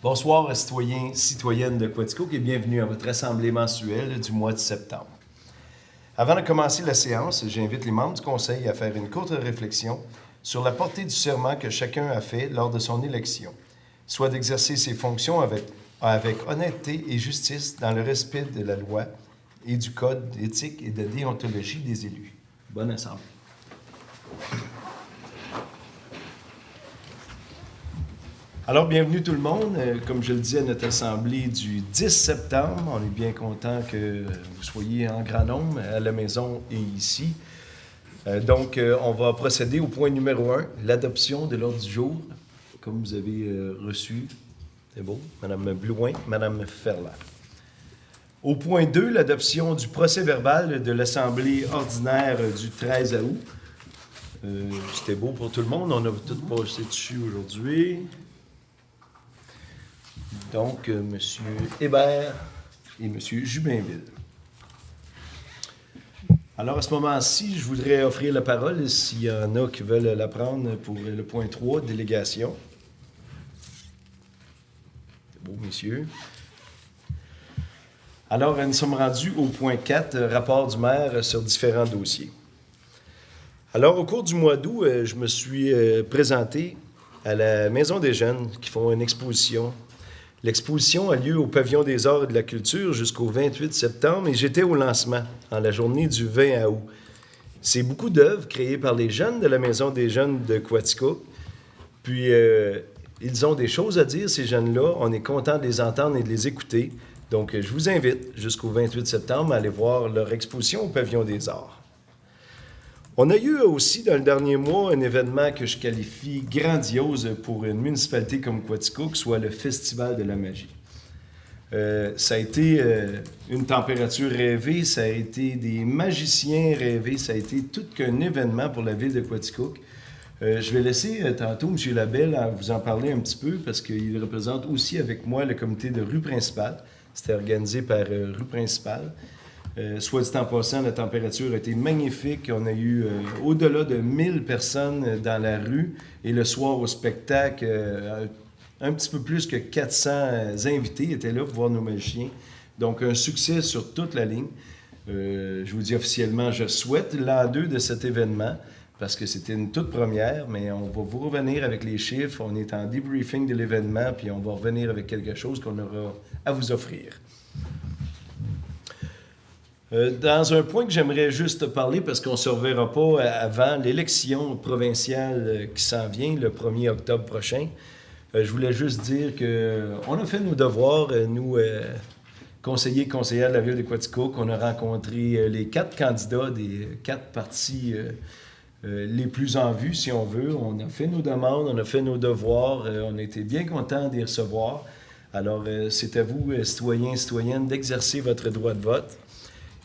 Bonsoir, citoyens, citoyennes de Quaticook et bienvenue à votre assemblée mensuelle du mois de septembre. Avant de commencer la séance, j'invite les membres du Conseil à faire une courte réflexion sur la portée du serment que chacun a fait lors de son élection, soit d'exercer ses fonctions avec honnêteté et justice dans le respect de la loi et du code d'éthique et de déontologie des élus. Bonne assemblée. Alors, bienvenue tout le monde. Comme je le disais, à notre assemblée du 10 septembre. On est bien content que vous soyez en grand nombre à la maison et ici. Donc, on va procéder au point numéro 1, l'adoption de l'ordre du jour, comme vous avez reçu. C'est beau, Mme Blouin, Mme Ferland. Au point 2, l'adoption du procès-verbal de l'Assemblée ordinaire du 13 août. C'était beau pour tout le monde. On a tout passé dessus aujourd'hui. Donc, M. Hébert et M. Jubinville. Alors, à ce moment-ci, je voudrais offrir la parole s'il y en a qui veulent la prendre pour le point 3, délégation. C'est beau, messieurs. Alors, nous sommes rendus au point 4, rapport du maire sur différents dossiers. Alors, au cours du mois d'août, je me suis présenté à la Maison des Jeunes qui font une exposition. L'exposition a lieu au Pavillon des Arts et de la Culture jusqu'au 28 septembre et j'étais au lancement en la journée du 20 août. C'est beaucoup d'œuvres créées par les jeunes de la Maison des Jeunes de Quaticook. Puis, ils ont des choses à dire, ces jeunes-là. On est content de les entendre et de les écouter. Donc, je vous invite jusqu'au 28 septembre à aller voir leur exposition au Pavillon des Arts. On a eu aussi dans le dernier mois un événement que je qualifie grandiose pour une municipalité comme Quaticook, soit le Festival de la magie. Ça a été une température rêvée, ça a été des magiciens rêvés, ça a été tout qu'un événement pour la ville de Quaticook. Je vais laisser tantôt M. Labelle vous en parler un petit peu parce qu'il représente aussi avec moi le comité de rue principale. C'était organisé par rue principale. Soit dit en passant, la température a été magnifique. On a eu au-delà de 1000 personnes dans la rue. Et le soir au spectacle, un petit peu plus que 400 invités étaient là pour voir nos magiciens. Donc, un succès sur toute la ligne. Je vous dis officiellement, je souhaite l'an 2 de cet événement parce que c'était une toute première, mais on va vous revenir avec les chiffres. On est en debriefing de l'événement, puis on va revenir avec quelque chose qu'on aura à vous offrir. Dans un point que j'aimerais juste parler, parce qu'on ne se reverra pas avant l'élection provinciale qui s'en vient le 1er octobre prochain, je voulais juste dire qu'on a fait nos devoirs, nous, conseillers et conseillères de la ville de Quaticook. On a rencontré les 4 candidats des 4 partis les plus en vue, si on veut. On a fait nos demandes, on a fait nos devoirs, on a été bien contents d'y recevoir. Alors, c'est à vous, citoyens et citoyennes, d'exercer votre droit de vote.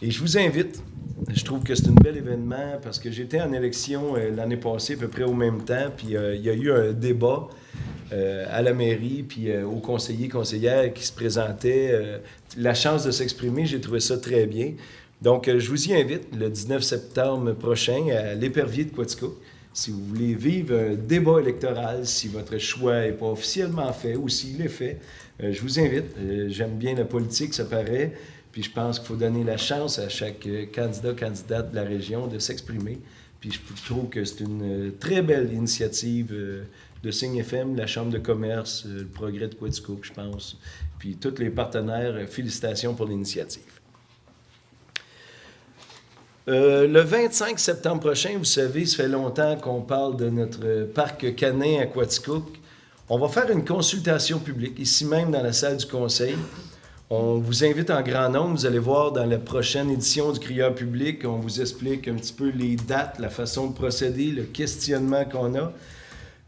Et je vous invite, je trouve que c'est un bel événement parce que j'étais en élection l'année passée à peu près au même temps, puis il y a eu un débat à la mairie, puis aux conseillers et conseillères qui se présentaient. La chance de s'exprimer, j'ai trouvé ça très bien. Donc, je vous y invite le 19 septembre prochain à l'Épervier de Quaticook. Si vous voulez vivre un débat électoral, si votre choix n'est pas officiellement fait ou s'il est fait, je vous invite. J'aime bien la politique, ça paraît. Puis je pense qu'il faut donner la chance à chaque candidate de la région de s'exprimer. Puis je trouve que c'est une très belle initiative de Signe FM, la Chambre de commerce, le Progrès de Quaticook, je pense. Puis tous les partenaires, félicitations pour l'initiative. Le 25 septembre prochain, vous savez, ça fait longtemps qu'on parle de notre parc canin à Quaticook. On va faire une consultation publique, ici même dans la salle du conseil. On vous invite en grand nombre. Vous allez voir dans la prochaine édition du Crieur public, on vous explique un petit peu les dates, la façon de procéder, le questionnement qu'on a.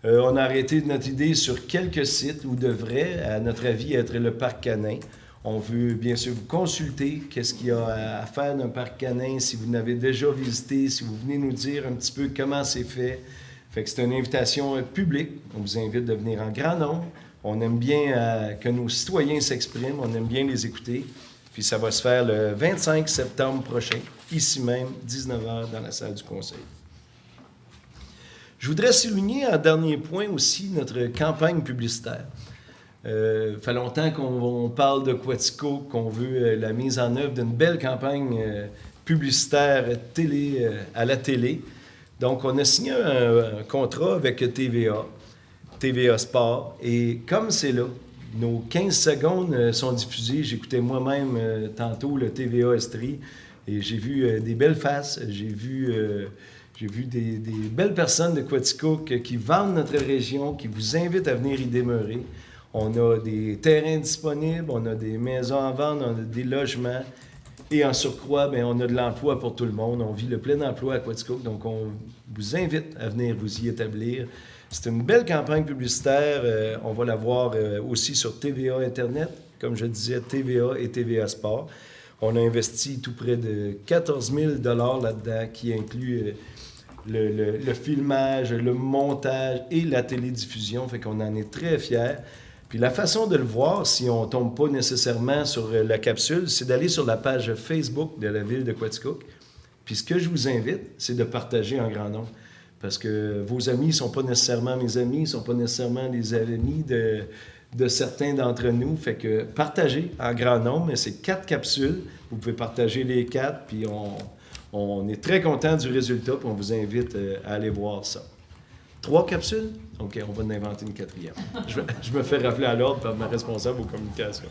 On a arrêté notre idée sur quelques sites où devrait, à notre avis, être le parc canin. On veut bien sûr vous consulter, qu'est-ce qu'il y a à faire d'un parc canin, si vous n'avez déjà visité, si vous venez nous dire un petit peu comment c'est fait. Fait que c'est une invitation publique. On vous invite de venir en grand nombre. On aime bien que nos citoyens s'expriment, on aime bien les écouter. Puis ça va se faire le 25 septembre prochain, ici même, 19h, dans la salle du conseil. Je voudrais souligner en dernier point aussi notre campagne publicitaire. Fait longtemps qu'on parle de Quatico, qu'on veut la mise en œuvre d'une belle campagne publicitaire à la télé. Donc, on a signé un contrat avec TVA Sport, et comme c'est là, nos 15 secondes sont diffusées. J'écoutais moi-même tantôt le TVA Estrie, et j'ai vu des belles faces, j'ai vu des belles personnes de Quaticook qui vendent notre région, qui vous invitent à venir y demeurer. On a des terrains disponibles, on a des maisons à vendre, on a des logements. Et en surcroît, bien, on a de l'emploi pour tout le monde. On vit le plein emploi à Quaticook, donc on vous invite à venir vous y établir. C'est une belle campagne publicitaire. On va la voir aussi sur TVA Internet, comme je disais, TVA et TVA Sport. On a investi tout près de 14 000 $ là-dedans, qui inclut le filmage, le montage et la télédiffusion. Fait qu'on en est très fiers. Puis la façon de le voir, si on ne tombe pas nécessairement sur la capsule, c'est d'aller sur la page Facebook de la ville de Quaticook. Puis ce que je vous invite, c'est de partager en grand nombre. Parce que vos amis ne sont pas nécessairement mes amis, ne sont pas nécessairement les amis de certains d'entre nous. Fait que partagez en grand nombre, mais c'est 4 capsules. Vous pouvez partager les 4, puis on est très content du résultat, puis on vous invite à aller voir ça. 3 capsules? OK, on va en inventer une 4e. Je me fais rappeler à l'ordre par ma responsable aux communications.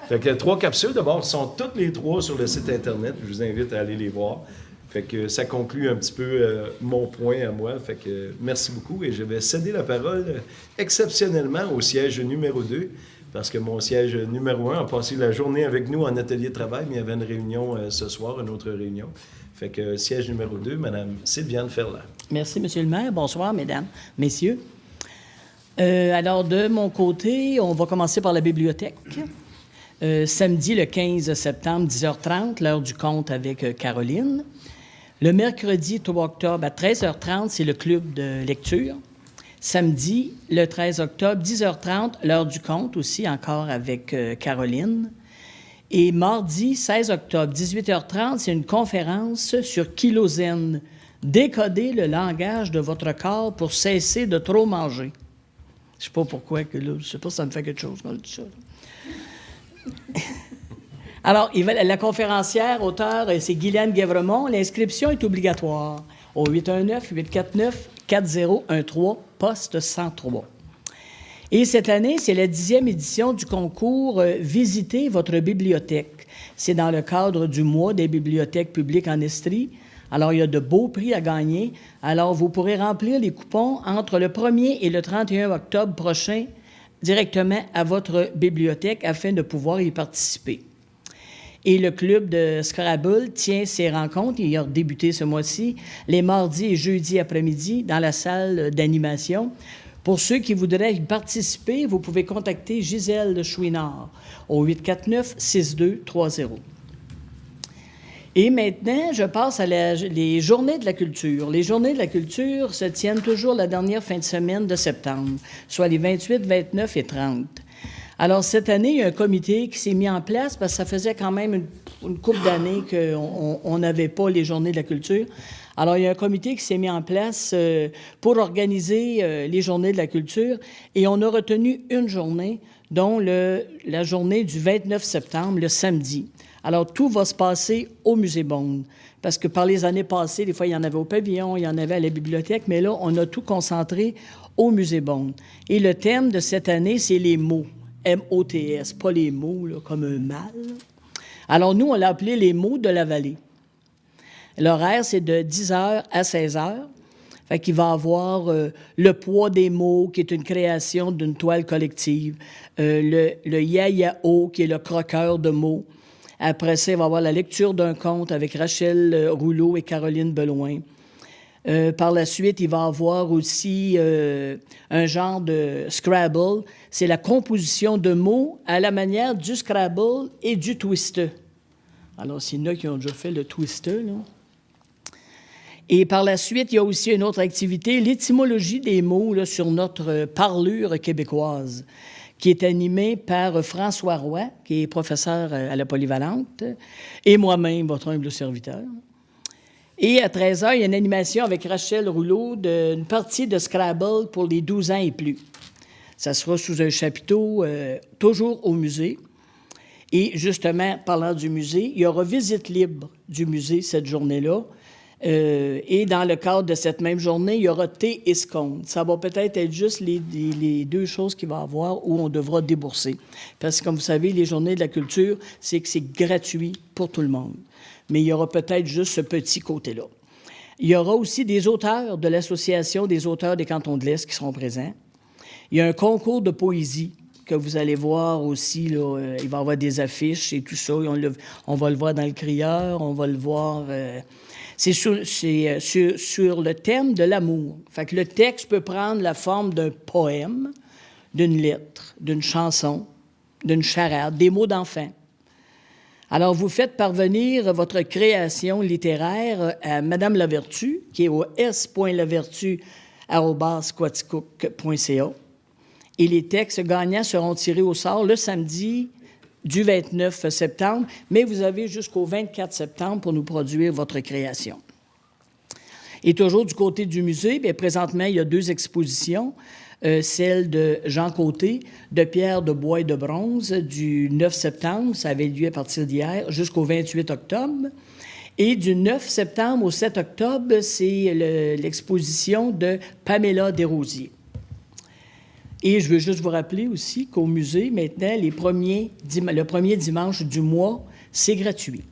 Fait que 3 capsules, d'abord, sont toutes les 3 sur le site Internet. Je vous invite à aller les voir. Fait que ça conclut un petit peu mon point à moi. Fait que merci beaucoup, et je vais céder la parole exceptionnellement au siège numéro 2, parce que mon siège numéro 1 a passé la journée avec nous en atelier de travail, mais il y avait une réunion ce soir, une autre réunion. Fait que siège numéro 2, Mme Sylviane Ferland. Merci, M. le maire. Bonsoir, mesdames, messieurs. Alors, de mon côté, on va commencer par la bibliothèque. Samedi, le 15 septembre, 10h30, l'heure du compte avec Caroline. Le mercredi 3 octobre, à 13h30, c'est le club de lecture. Samedi, le 13 octobre, 10h30, l'heure du compte, aussi encore avec Caroline. Et mardi, 16 octobre, 18h30, c'est une conférence sur Kilozen. Décoder le langage de votre corps pour cesser de trop manger. Je ne sais pas pourquoi, je sais pas si ça me fait quelque chose quand je dis ça. Alors, la conférencière, auteure, c'est Guylaine Guévremont. L'inscription est obligatoire au 819-849-4013, poste 103. Et cette année, c'est la 10e édition du concours Visitez votre bibliothèque. C'est dans le cadre du mois des bibliothèques publiques en Estrie. Alors, il y a de beaux prix à gagner. Alors, vous pourrez remplir les coupons entre le 1er et le 31 octobre prochain directement à votre bibliothèque afin de pouvoir y participer. Et le club de Scrabble tient ses rencontres. Il a débuté ce mois-ci, les mardis et jeudis après-midi dans la salle d'animation. Pour ceux qui voudraient y participer, vous pouvez contacter Gisèle Chouinard au 849-6230. Et maintenant, je passe à les Journées de la culture. Les Journées de la culture se tiennent toujours la dernière fin de semaine de septembre, soit les 28, 29 et 30. Alors, cette année, il y a un comité qui s'est mis en place parce que ça faisait quand même une couple d'années qu'on n'avait pas les Journées de la culture. Alors, il y a un comité qui s'est mis en place pour organiser les Journées de la culture, et on a retenu une journée, dont la journée du 29 septembre, le samedi. Alors, tout va se passer au Musée Bond, parce que par les années passées, des fois, il y en avait au pavillon, il y en avait à la bibliothèque, mais là, on a tout concentré au Musée Bond. Et le thème de cette année, c'est les mots, M-O-T-S, pas les mots là, comme un mal. Alors, nous, on l'a appelé les mots de la vallée. L'horaire, c'est de 10h à 16h. Fait qu'il va avoir le poids des mots, qui est une création d'une toile collective, le ya-ya-o, qui est le croqueur de mots. Après ça, il va y avoir la lecture d'un conte avec Rachel Rouleau et Caroline Beloin. Par la suite, il va y avoir aussi un genre de Scrabble. C'est la composition de mots à la manière du Scrabble et du Twister. Alors, s'il y en a qui ont déjà fait le Twister, là. Et par la suite, il y a aussi une autre activité, l'étymologie des mots là, sur notre parlure québécoise, qui est animée par François Roy, qui est professeur à la Polyvalente, et moi-même, votre humble serviteur. Et à 13h, il y a une animation avec Rachel Rouleau d'une partie de Scrabble pour les 12 ans et plus. Ça sera sous un chapiteau, toujours au musée. Et justement, parlant du musée, il y aura visite libre du musée cette journée-là. Et dans le cadre de cette même journée, il y aura thé et escompte. Ça va peut-être être juste les deux choses qu'il va y avoir où on devra débourser. Parce que, comme vous savez, les journées de la culture, c'est que c'est gratuit pour tout le monde. Mais il y aura peut-être juste ce petit côté-là. Il y aura aussi des auteurs de l'Association des auteurs des cantons de l'Est qui seront présents. Il y a un concours de poésie que vous allez voir aussi. Là, il va y avoir des affiches et tout ça. On va le voir dans le Crieur, on va le voir... c'est sur le thème de l'amour. Fait que le texte peut prendre la forme d'un poème, d'une lettre, d'une chanson, d'une charade, des mots d'enfant. Alors, vous faites parvenir votre création littéraire à Madame Lavertu, qui est au s.lavertu@quaticook.ca. Et les textes gagnants seront tirés au sort le samedi du 29 septembre, mais vous avez jusqu'au 24 septembre pour nous produire votre création. Et toujours du côté du musée, bien, présentement, il y a 2 expositions. Celle de Jean Côté, de pierre, de bois et de bronze, du 9 septembre, ça avait lieu à partir d'hier, jusqu'au 28 octobre. Et du 9 septembre au 7 octobre, c'est l'exposition de Pamela Desrosiers. Et je veux juste vous rappeler aussi qu'au musée, maintenant, le premier dimanche du mois, c'est gratuit.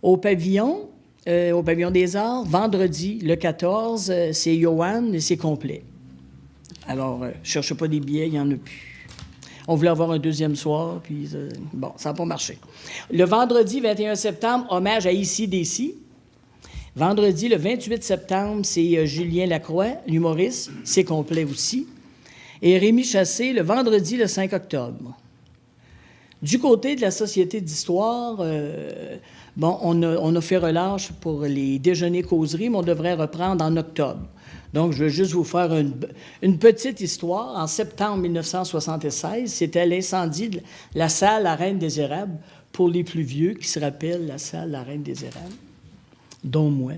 Au pavillon des Arts, vendredi, le 14, c'est Johan et c'est complet. Alors, ne cherchez pas des billets, il n'y en a plus. On voulait avoir un deuxième soir, puis bon, ça n'a pas marché. Le vendredi 21 septembre, hommage à ICDC. Vendredi, le 28 septembre, c'est Julien Lacroix, l'humoriste. C'est complet aussi. Et Rémi Chassé, le vendredi, le 5 octobre. Du côté de la Société d'histoire, on a fait relâche pour les déjeuners-causeries, mais on devrait reprendre en octobre. Donc, je veux juste vous faire une petite histoire. En septembre 1976, c'était l'incendie de la salle La Reine des Érables, pour les plus vieux qui se rappellent la salle La Reine des Érables, dont moi.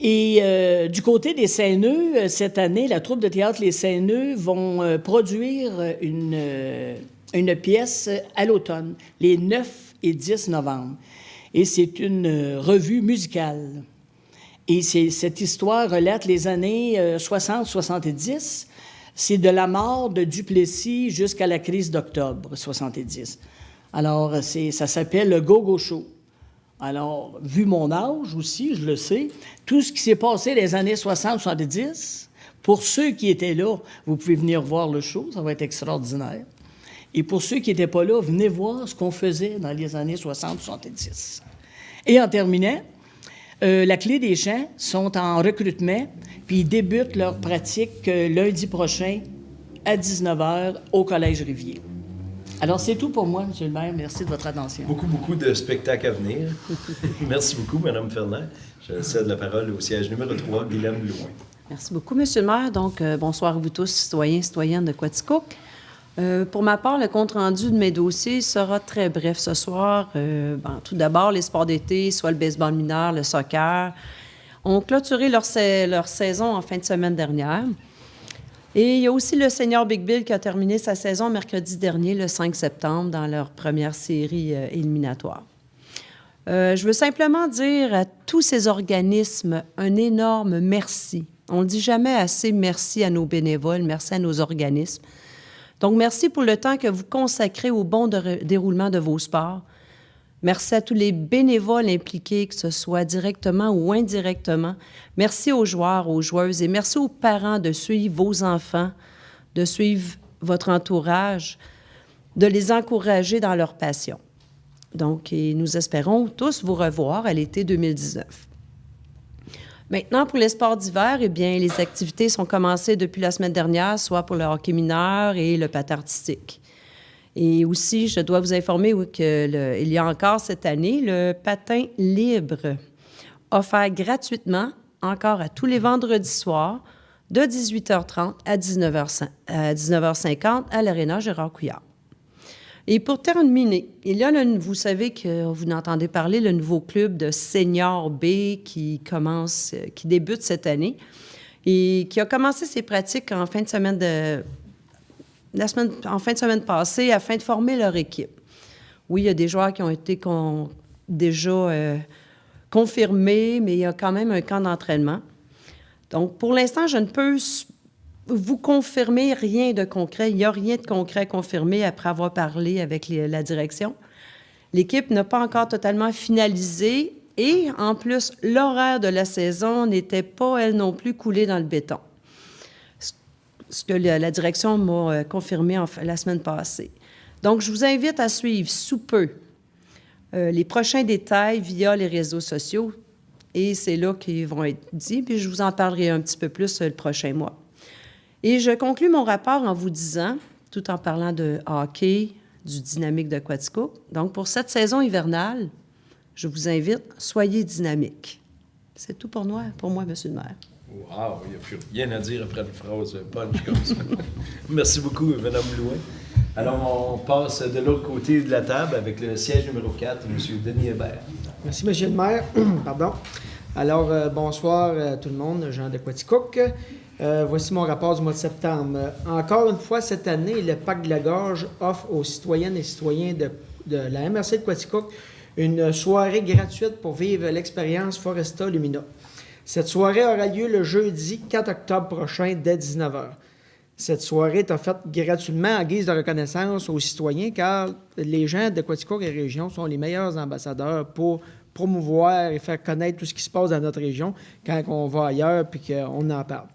Et du côté des Saint-Neux, cette année, la troupe de théâtre Les Saint-Neux vont produire une pièce à l'automne, les 9 et 10 novembre. Et c'est une revue musicale. Et cette histoire relate les années 60-70. C'est de la mort de Duplessis jusqu'à la crise d'octobre 70. Alors, ça s'appelle le Go-Go Show. Alors, vu mon âge aussi, je le sais, tout ce qui s'est passé les années 60-70, pour ceux qui étaient là, vous pouvez venir voir le show, ça va être extraordinaire. Et pour ceux qui n'étaient pas là, venez voir ce qu'on faisait dans les années 60-70. Et en terminant, la Clé des Chants sont en recrutement, puis ils débutent leur pratique lundi prochain à 19h au Collège Rivier. Alors, c'est tout pour moi, M. le maire. Merci de votre attention. Beaucoup de spectacles à venir. Merci beaucoup, Mme Fernand. Je cède la parole au siège numéro 3, Guylaine Blouin. Merci beaucoup, M. le maire. Donc, bonsoir à vous tous, citoyens, citoyennes de Quaticook. Pour ma part, le compte-rendu de mes dossiers sera très bref ce soir. Tout d'abord, les sports d'été, soit le baseball mineur, le soccer, ont clôturé leur saison en fin de semaine dernière. Et il y a aussi le Senior Big Bill qui a terminé sa saison mercredi dernier, le 5 septembre, dans leur première série éliminatoire. Je veux simplement dire à tous ces organismes un énorme merci. On ne le dit jamais assez, merci à nos bénévoles, merci à nos organismes. Donc, merci pour le temps que vous consacrez au bon déroulement de vos sports. Merci à tous les bénévoles impliqués, que ce soit directement ou indirectement. Merci aux joueurs, aux joueuses et merci aux parents de suivre vos enfants, de suivre votre entourage, de les encourager dans leur passion. Donc, et nous espérons tous vous revoir à l'été 2019. Maintenant, pour les sports d'hiver, eh bien, les activités sont commencées depuis la semaine dernière, soit pour le hockey mineur et le patin artistique. Et aussi, je dois vous informer qu'il y a encore cette année le patin libre, offert gratuitement, encore à tous les vendredis soirs, de 18h30 à 19h50 à l'Aréna Gérard Couillard. Et pour terminer, il y a, vous savez que vous entendez parler, le nouveau club de Senior B qui débute cette année. et qui a commencé ses pratiques en fin de semaine en fin de semaine passée afin de former leur équipe. Oui, il y a des joueurs qui ont été déjà confirmés, mais il y a quand même un camp d'entraînement. Donc, pour l'instant, je ne peux vous confirmer rien de concret. Il n'y a rien de concret confirmé après avoir parlé avec la direction. L'équipe n'a pas encore totalement finalisé et, en plus, l'horaire de la saison n'était pas, elle non plus, coulée dans le béton. Ce que la direction m'a confirmé la semaine passée. Donc, je vous invite à suivre sous peu les prochains détails via les réseaux sociaux et c'est là qu'ils vont être dits, puis je vous en parlerai un petit peu plus le prochain mois. Et je conclus mon rapport en vous disant, tout en parlant de hockey, du dynamique de Quaticook, donc pour cette saison hivernale, je vous invite, soyez dynamique. C'est tout pour moi, Monsieur le maire. Wow, il n'y a plus rien à dire après une phrase punch comme ça. Merci beaucoup, Mme Blouin. Alors, on passe de l'autre côté de la table avec le siège numéro 4, M. Denis Hébert. Merci, M. le maire. Pardon. Alors, bonsoir tout le monde, Jean de Quaticook. Voici mon rapport du mois de septembre. Encore une fois, cette année, le Parc de la Gorge offre aux citoyennes et citoyens de la MRC de Quaticook une soirée gratuite pour vivre l'expérience Foresta Lumina. Cette soirée aura lieu le jeudi 4 octobre prochain dès 19h. Cette soirée est offerte gratuitement en guise de reconnaissance aux citoyens car les gens de Quaticook et région sont les meilleurs ambassadeurs pour promouvoir et faire connaître tout ce qui se passe dans notre région quand on va ailleurs puis qu'on en parle.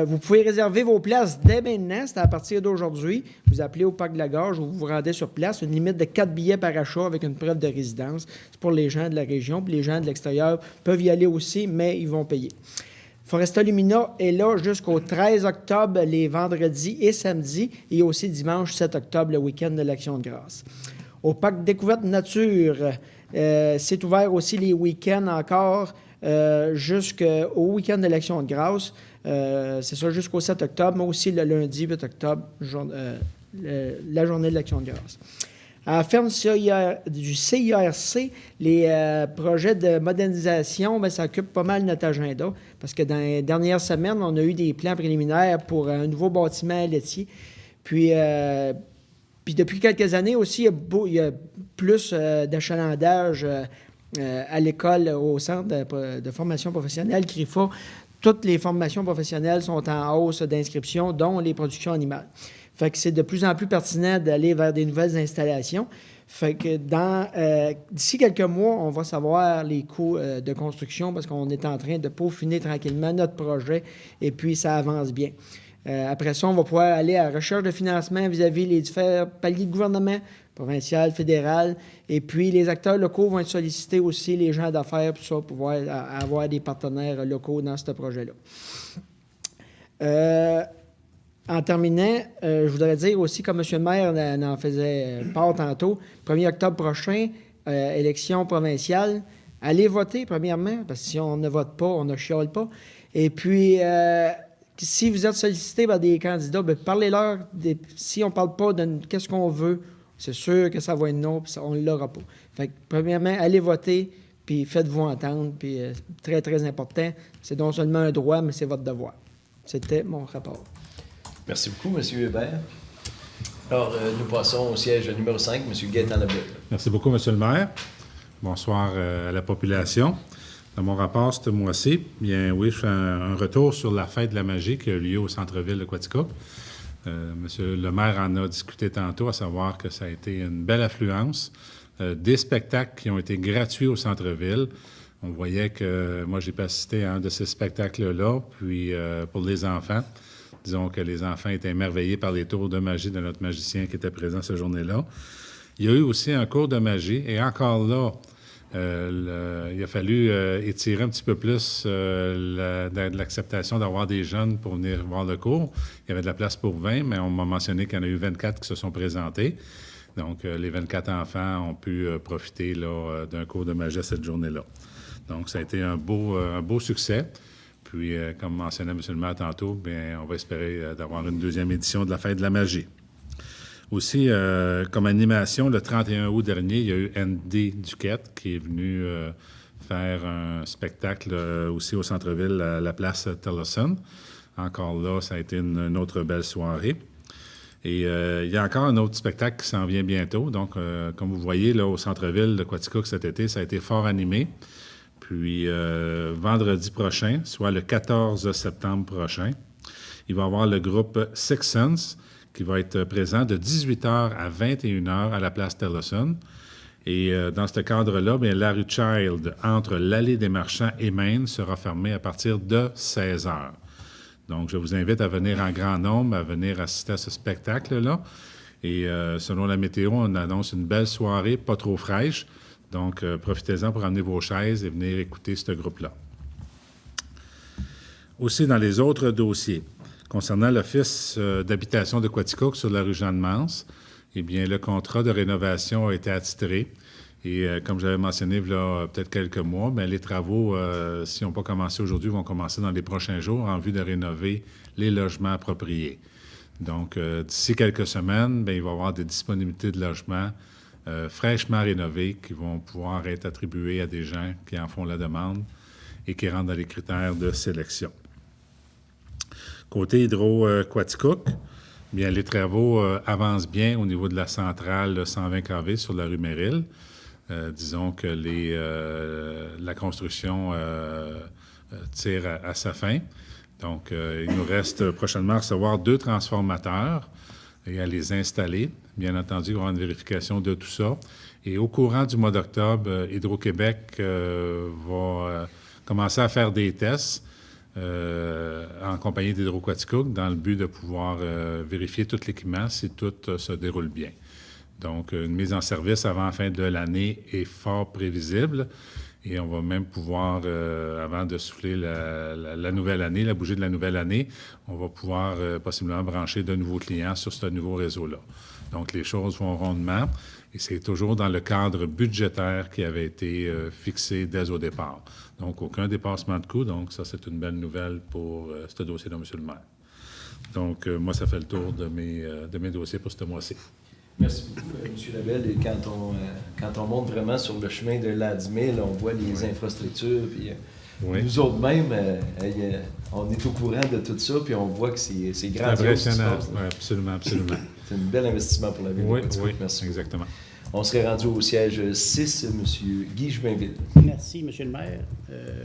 Vous pouvez réserver vos places dès maintenant, c'est à partir d'aujourd'hui. Vous appelez au Parc de la Gorge ou vous vous rendez sur place. Une limite de 4 billets par achat avec une preuve de résidence. C'est pour les gens de la région, puis les gens de l'extérieur peuvent y aller aussi, mais ils vont payer. Foresta Lumina est là jusqu'au 13 octobre, les vendredis et samedis, et aussi dimanche 7 octobre, le week-end de l'Action de grâce. Au Parc Découverte Nature, c'est ouvert aussi les week-ends encore jusqu'au week-end de l'Action de grâce. C'est ça, jusqu'au 7 octobre, mais aussi le lundi 8 octobre, la journée de l'Action de grâce. À la ferme du CIRC, les projets de modernisation, bien, ça occupe pas mal notre agenda parce que dans les dernières semaines, on a eu des plans préliminaires pour un nouveau bâtiment laitier. Puis depuis quelques années aussi, il y a plus d'achalandage à l'école, au centre de formation professionnelle, CRIFA. Toutes les formations professionnelles sont en hausse d'inscription, dont les productions animales. Fait que c'est de plus en plus pertinent d'aller vers des nouvelles installations. Fait que d'ici quelques mois, on va savoir les coûts de construction parce qu'on est en train de peaufiner tranquillement notre projet et puis ça avance bien. Après ça, on va pouvoir aller à la recherche de financement vis-à-vis les différents paliers de gouvernement, provincial, fédéral, et puis les acteurs locaux vont être sollicités aussi, les gens d'affaires, pour ça, pour pouvoir avoir des partenaires locaux dans ce projet-là. En terminant, je voudrais dire aussi, comme M. le maire en faisait part tantôt, 1er octobre prochain, élection provinciale, allez voter, premièrement, parce que si on ne vote pas, on ne chiale pas. Et puis, si vous êtes sollicité par des candidats, bien, parlez-leur. Si on ne parle pas de qu'est-ce qu'on veut, c'est sûr que ça va être non, puis on ne l'aura pas. Fait que, premièrement, allez voter, puis faites-vous entendre. Puis, très, très important, c'est non seulement un droit, mais c'est votre devoir. C'était mon rapport. Merci beaucoup, M. Hébert. Alors, nous passons au siège numéro 5, M. Gaétan Lebel. Merci beaucoup, M. le maire. Bonsoir à la population. Dans mon rapport ce mois-ci, bien oui, je fais un retour sur la fête de la magie qui a eu lieu au centre-ville de Quaticook. Monsieur le maire en a discuté tantôt, à savoir que ça a été une belle affluence. Des spectacles qui ont été gratuits au centre-ville. On voyait que moi, j'ai pu assister à un de ces spectacles-là, puis pour les enfants. Disons que les enfants étaient émerveillés par les tours de magie de notre magicien qui était présent cette journée-là. Il y a eu aussi un cours de magie, et encore là, il a fallu étirer un petit peu plus de l'acceptation d'avoir des jeunes pour venir voir le cours. Il y avait de la place pour 20, mais on m'a mentionné qu'il y en a eu 24 qui se sont présentés. Donc, les 24 enfants ont pu profiter là, d'un cours de magie cette journée-là. Donc, ça a été un beau succès. Puis, comme mentionnait M. le maire tantôt, bien, on va espérer d'avoir une deuxième édition de la Fête de la magie. Aussi, comme animation, le 31 août dernier, il y a eu Andy Duquette qui est venu faire un spectacle aussi au centre-ville, à la place Tillerson. Encore là, ça a été une autre belle soirée. Et il y a encore un autre spectacle qui s'en vient bientôt. Donc, comme vous voyez, là, au centre-ville de Quaticook cet été, ça a été fort animé. Puis, vendredi prochain, soit le 14 septembre prochain, il va y avoir le groupe Six Sense qui va être présent de 18h à 21h à la place Tillerson. Et dans ce cadre-là, bien, la rue Child, entre l'allée des Marchands et Maine, sera fermée à partir de 16h. Donc, je vous invite à venir en grand nombre, à venir assister à ce spectacle-là. Et selon la météo, on annonce une belle soirée, pas trop fraîche. Donc, profitez-en pour amener vos chaises et venir écouter ce groupe-là. Aussi, dans les autres dossiers, concernant l'Office d'habitation de Quaticook sur la rue Jeanne-Mance, eh bien, le contrat de rénovation a été attitré. Et comme j'avais mentionné il y a peut-être quelques mois, bien, les travaux, s'ils n'ont pas commencé aujourd'hui, vont commencer dans les prochains jours en vue de rénover les logements appropriés. Donc, d'ici quelques semaines, bien, il va y avoir des disponibilités de logements fraîchement rénovés qui vont pouvoir être attribués à des gens qui en font la demande et qui rentrent dans les critères de sélection. Côté Hydro-Quaticook, bien, les travaux avancent bien au niveau de la centrale 120 kV sur la rue Merrill. Disons que la construction tire à sa fin. Donc, il nous reste prochainement à recevoir 2 transformateurs et à les installer. Bien entendu, il y aura une vérification de tout ça. Et au courant du mois d'octobre, Hydro-Québec va commencer à faire des tests en compagnie d'Hydro-Quaticook dans le but de pouvoir vérifier tout l'équipement si tout se déroule bien. Donc, une mise en service avant la fin de l'année est fort prévisible et on va même pouvoir, avant de souffler la nouvelle année, la bougie de la nouvelle année, on va pouvoir possiblement brancher de nouveaux clients sur ce nouveau réseau-là. Donc, les choses vont rondement et c'est toujours dans le cadre budgétaire qui avait été fixé dès au départ. Donc, aucun dépassement de coûts. Donc, ça, c'est une belle nouvelle pour ce dossier de M. le maire. Donc, moi, ça fait le tour de mes dossiers pour ce mois-ci. Merci beaucoup, M. Labelle. Et quand on monte vraiment sur le chemin de l'an 10 000, on voit les infrastructures. Puis, nous autres même, on est au courant de tout ça, puis on voit que c'est grandiose. C'est impressionnant. Oui, absolument, absolument. C'est un bel investissement pour la ville de Quaticook. Oui, merci. Exactement. On serait rendu au siège 6, M. Guy Jubainville. Merci, M. le maire.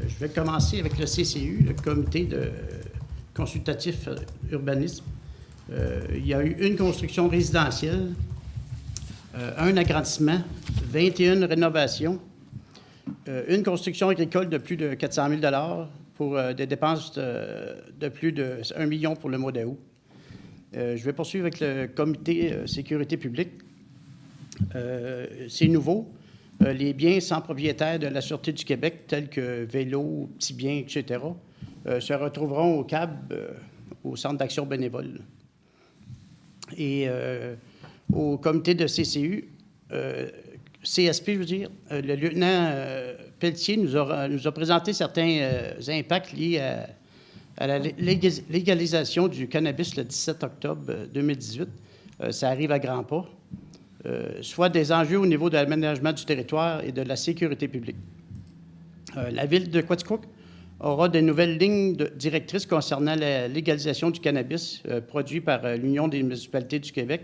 Je vais commencer avec le CCU, le comité de consultatif urbanisme. Il y a eu une construction résidentielle, un agrandissement, 21 rénovations, une construction agricole de plus de 400 000 $ pour des dépenses de plus de 1 million pour le mois d'août. Je vais poursuivre avec le comité sécurité publique. C'est nouveau. Les biens sans propriétaire de la Sûreté du Québec, tels que vélos, petits biens, etc., se retrouveront au CAB, au Centre d'action bénévole. Et au comité de CCU, CSP, je veux dire, le lieutenant Pelletier nous a présenté certains impacts liés à la légalisation du cannabis le 17 octobre 2018. Ça arrive à grands pas. Soit des enjeux au niveau de l'aménagement du territoire et de la sécurité publique. La ville de Quaticook aura de nouvelles lignes directrices concernant la légalisation du cannabis produit par l'Union des municipalités du Québec,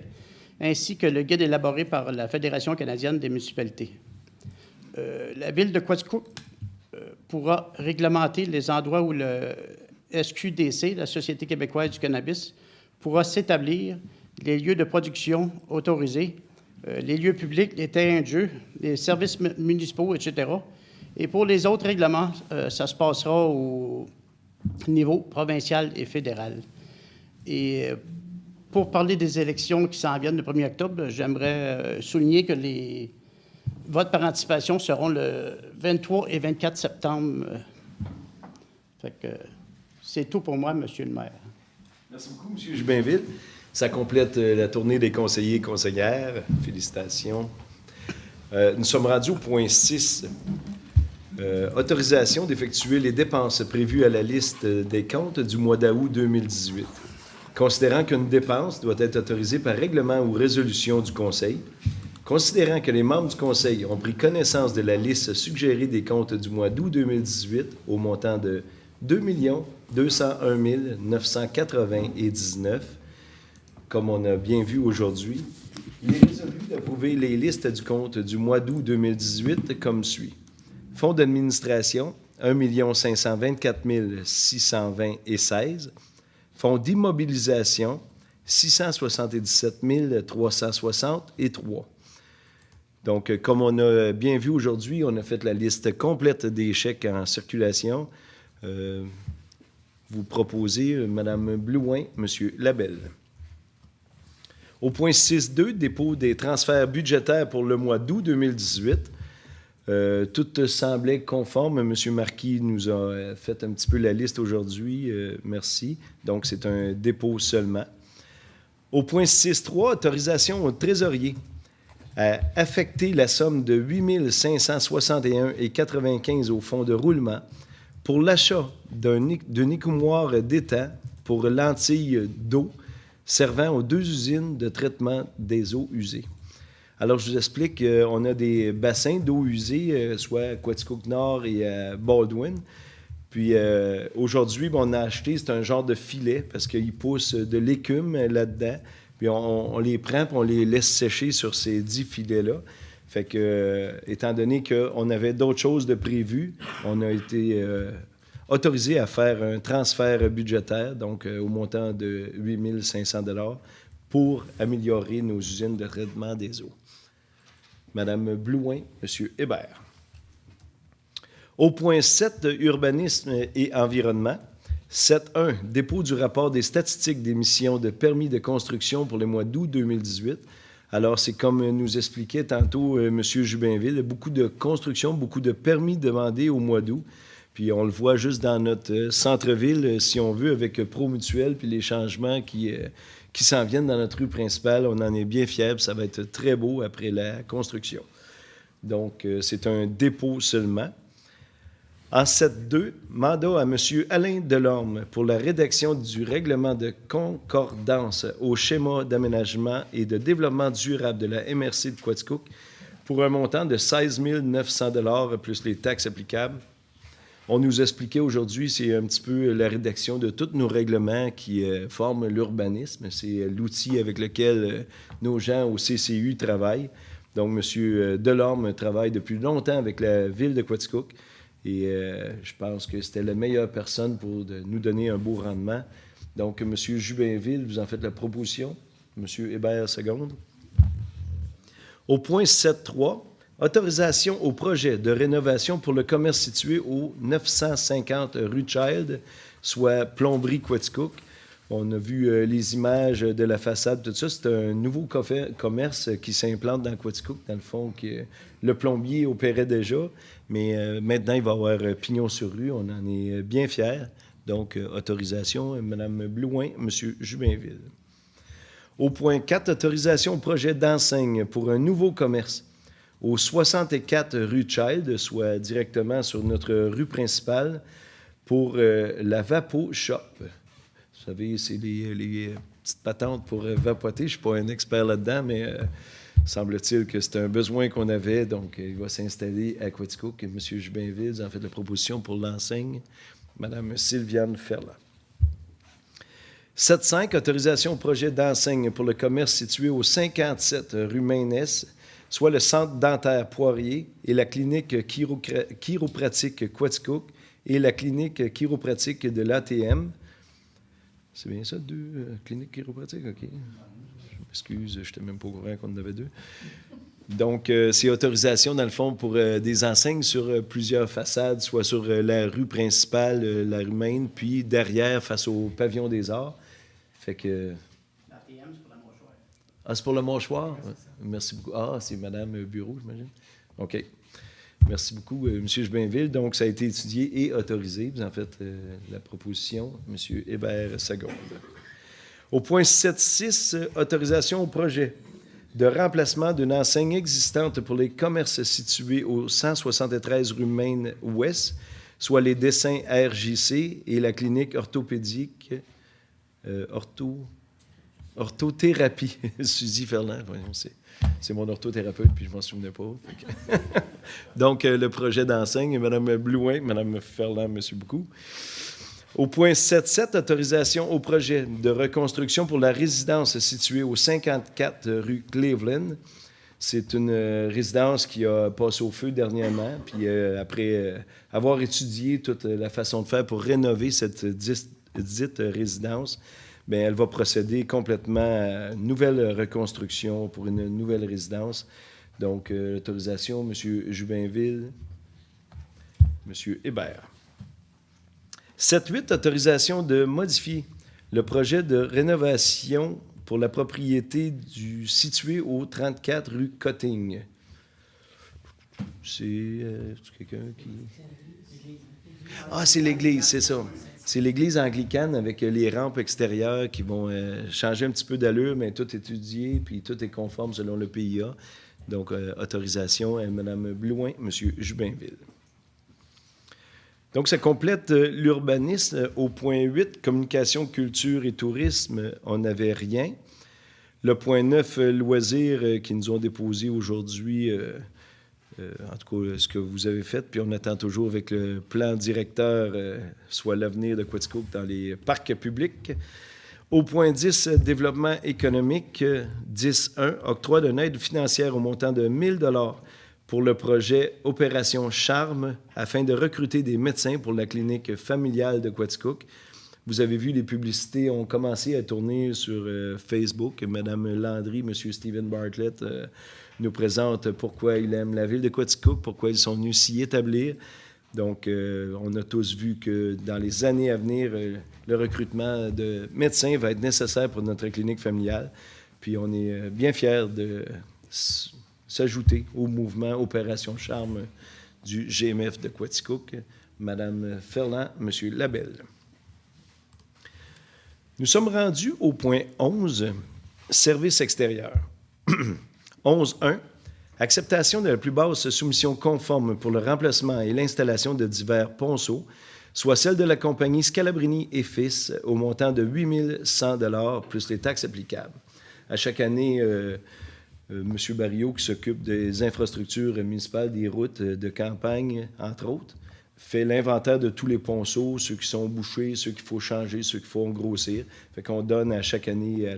ainsi que le guide élaboré par la Fédération canadienne des municipalités. La ville de Quaticook pourra réglementer les endroits où le SQDC, la Société québécoise du cannabis, pourra s'établir, les lieux de production autorisés, les lieux publics, les terrains de jeu, les services municipaux, etc. Et pour les autres règlements, ça se passera au niveau provincial et fédéral. Et pour parler des élections qui s'en viennent le 1er octobre, j'aimerais souligner que les votes par anticipation seront le 23 et 24 septembre. Fait que c'est tout pour moi, Monsieur le maire. Merci beaucoup, M. Jubainville. Ça complète la tournée des conseillers et conseillères. Félicitations. Nous sommes rendus au point 6. Autorisation d'effectuer les dépenses prévues à la liste des comptes du mois d'août 2018. Considérant qu'une dépense doit être autorisée par règlement ou résolution du Conseil, Considérant que les membres du Conseil ont pris connaissance de la liste suggérée des comptes du mois d'août 2018 au montant de 2 201 980,19, comme on a bien vu aujourd'hui, il est résolu d'approuver les listes du compte du mois d'août 2018 comme suit. Fonds d'administration, 1 524 620,16. Fonds d'immobilisation, 677 360,3. Donc, comme on a bien vu aujourd'hui, on a fait la liste complète des chèques en circulation. Vous proposez Mme Blouin, M. Labelle. Au point 6.2, dépôt des transferts budgétaires pour le mois d'août 2018. Tout semblait conforme. M. Marquis nous a fait un petit peu la liste aujourd'hui. Merci. Donc, c'est un dépôt seulement. Au point 6.3, autorisation au trésorier à affecter la somme de 8 561,95 au fonds de roulement pour l'achat d'un écoumoir d'étang pour lentilles d'eau servant aux 2 usines de traitement des eaux usées. Alors, je vous explique, on a des bassins d'eau usée, soit à Quaticook Nord et à Baldwin. Puis aujourd'hui, on a acheté, c'est un genre de filet parce qu'il pousse de l'écume là-dedans. Puis on les prend et on les laisse sécher sur ces 10 filets-là. Fait que, étant donné qu'on avait d'autres choses de prévues, on a été autorisé à faire un transfert budgétaire, donc au montant de 8 500 $ pour améliorer nos usines de traitement des eaux. Madame Blouin, M. Hébert. Au point 7, urbanisme et environnement. 7.1, dépôt du rapport des statistiques d'émissions de permis de construction pour le mois d'août 2018. Alors, c'est comme nous expliquait tantôt M. Jubinville, beaucoup de construction, beaucoup de permis demandés au mois d'août. Puis on le voit juste dans notre centre-ville, si on veut, avec Promutuel, puis les changements qui s'en viennent dans notre rue principale. On en est bien fiers, ça va être très beau après la construction. Donc, c'est un dépôt seulement. En 7.2, mandat à M. Alain Delorme pour la rédaction du règlement de concordance au schéma d'aménagement et de développement durable de la MRC de Quaticook pour un montant de 16 900 $ plus les taxes applicables. On nous expliquait aujourd'hui, c'est un petit peu la rédaction de tous nos règlements qui forment l'urbanisme. C'est l'outil avec lequel nos gens au CCU travaillent. Donc, M. Delorme travaille depuis longtemps avec la ville de Quaticook. Et je pense que c'était la meilleure personne pour nous donner un beau rendement. Donc, M. Jubinville, vous en faites la proposition. M. Hébert, seconde. Au point 7.3, autorisation au projet de rénovation pour le commerce situé au 950 rue Child, soit Plomberie Quaticook. On a vu les images de la façade, tout ça. C'est un nouveau commerce qui s'implante dans Quaticook, dans le fond, que le plombier opérait déjà. Mais maintenant, il va y avoir pignon sur rue. On en est bien fiers. Donc, autorisation, Mme Blouin, M. Jubinville. Au point 4, autorisation au projet d'enseigne pour un nouveau commerce au 64 rue Child, soit directement sur notre rue principale, pour la Vapo Shop. Vous savez, c'est les petites patentes pour vapoter. Je ne suis pas un expert là-dedans, mais semble-t-il que c'est un besoin qu'on avait. Donc, il va s'installer à Quaticook. M. Jubinville, vous en fait la proposition pour l'enseigne. Mme Sylviane Ferland. 7.5, autorisation au projet d'enseigne pour le commerce situé au 57 rue Mainès, soit le centre dentaire Poirier et la clinique chiropratique Quaticook et la clinique chiropratique de l'ATM. C'est bien ça, 2 cliniques chiropratiques? OK. Je m'excuse, je n'étais même pas au courant qu'on en avait 2. Donc, c'est autorisation, dans le fond, pour des enseignes sur plusieurs façades, soit sur la rue principale, la rue Maine, puis derrière, face au pavillon des Arts. Fait que... L'ATM, c'est pour la mâchoire. Ah, c'est pour le mâchoire? Merci beaucoup. Ah, c'est Mme Bureau, j'imagine. OK. Merci beaucoup, M. Jubinville. Donc, ça a été étudié et autorisé. Vous en faites la proposition, M. Hébert seconde. Au point 7.6, autorisation au projet de remplacement d'une enseigne existante pour les commerces situés au 173 rue Maine-Ouest, soit les dessins RJC et la clinique orthopédique orthothérapie. Suzy Ferland, voyons, c'est mon orthothérapeute, puis je m'en souvenais pas. Donc, le projet d'enseigne, Mme Blouin, Mme Ferland, merci beaucoup. Au point 7.7, autorisation au projet de reconstruction pour la résidence située au 54 rue Cleveland. C'est une résidence qui a passé au feu dernièrement, puis après avoir étudié toute la façon de faire pour rénover cette dite résidence, bien, elle va procéder complètement à une nouvelle reconstruction pour une nouvelle résidence. Donc, l'autorisation, M. Jubinville, M. Hébert. 7.8, autorisation de modifier le projet de rénovation pour la propriété située au 34 rue Cotting. C'est quelqu'un qui... Ah, c'est l'église, c'est ça. C'est l'église anglicane avec les rampes extérieures qui vont changer un petit peu d'allure, mais tout est étudié, puis tout est conforme selon le PIA. Donc, autorisation à Mme Blouin, M. Jubinville. Donc, ça complète l'urbanisme. Au point 8, communication, culture et tourisme, on n'avait rien. Le point 9, loisirs, qui nous ont déposé aujourd'hui, en tout cas, ce que vous avez fait, puis on attend toujours avec le plan directeur, soit l'avenir de Quaticook dans les parcs publics. Au point 10, développement économique, 10.1, octroi d'une aide financière au montant de 1 000 pour le projet Opération Charme afin de recruter des médecins pour la clinique familiale de Quaticook. Vous avez vu, les publicités ont commencé à tourner sur Facebook. Mme Landry, M. Stephen Bartlett nous présente pourquoi il aime la ville de Quaticook, pourquoi ils sont venus s'y établir. Donc, on a tous vu que dans les années à venir, le recrutement de médecins va être nécessaire pour notre clinique familiale. Puis, on est bien fiers de s'ajouter au mouvement Opération Charme du GMF de Quaticook, Mme Ferland, M. Labelle. Nous sommes rendus au point 11, service extérieur. 11.1, acceptation de la plus basse soumission conforme pour le remplacement et l'installation de divers ponceaux, soit celle de la compagnie Scalabrini et Fils, au montant de 8 100 $ plus les taxes applicables. À chaque année, M. Barriot, qui s'occupe des infrastructures municipales, des routes de campagne, entre autres, fait l'inventaire de tous les ponceaux, ceux qui sont bouchés, ceux qu'il faut changer, ceux qu'il faut grossir. Fait qu'on donne à chaque année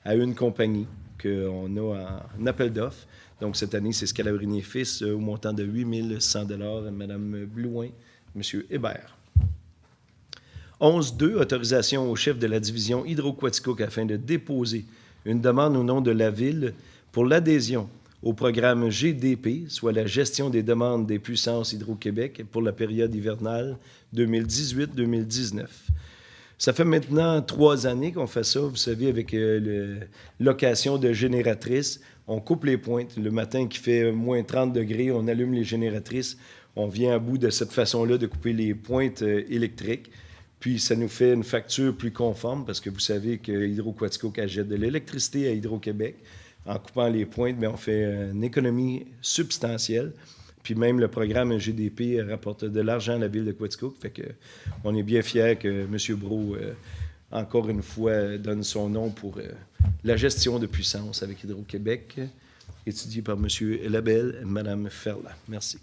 à une compagnie qu'on a en appel d'offres. Donc, cette année, c'est Scalabrini et Fils au montant de 8 100 $, Mme Blouin, M. Hébert. 11.2, autorisation au chef de la division Hydro-Quaticook afin de déposer une demande au nom de la Ville pour l'adhésion au programme GDP, soit la gestion des demandes des puissances Hydro-Québec pour la période hivernale 2018-2019. Ça fait maintenant 3 années qu'on fait ça, vous savez, avec location de génératrices. On coupe les pointes. Le matin qui fait moins 30 degrés, on allume les génératrices. On vient à bout de cette façon-là de couper les pointes électriques. Puis, ça nous fait une facture plus conforme parce que vous savez que Hydro-Quaticook achète de l'électricité à Hydro-Québec. En coupant les pointes, bien, on fait une économie substantielle. Puis même le programme GDP rapporte de l'argent à la ville de Quaticook. Fait que on est bien fiers que M. Brault, encore une fois, donne son nom pour la gestion de puissance avec Hydro-Québec, étudié par M. Labelle et Mme Ferland. Merci.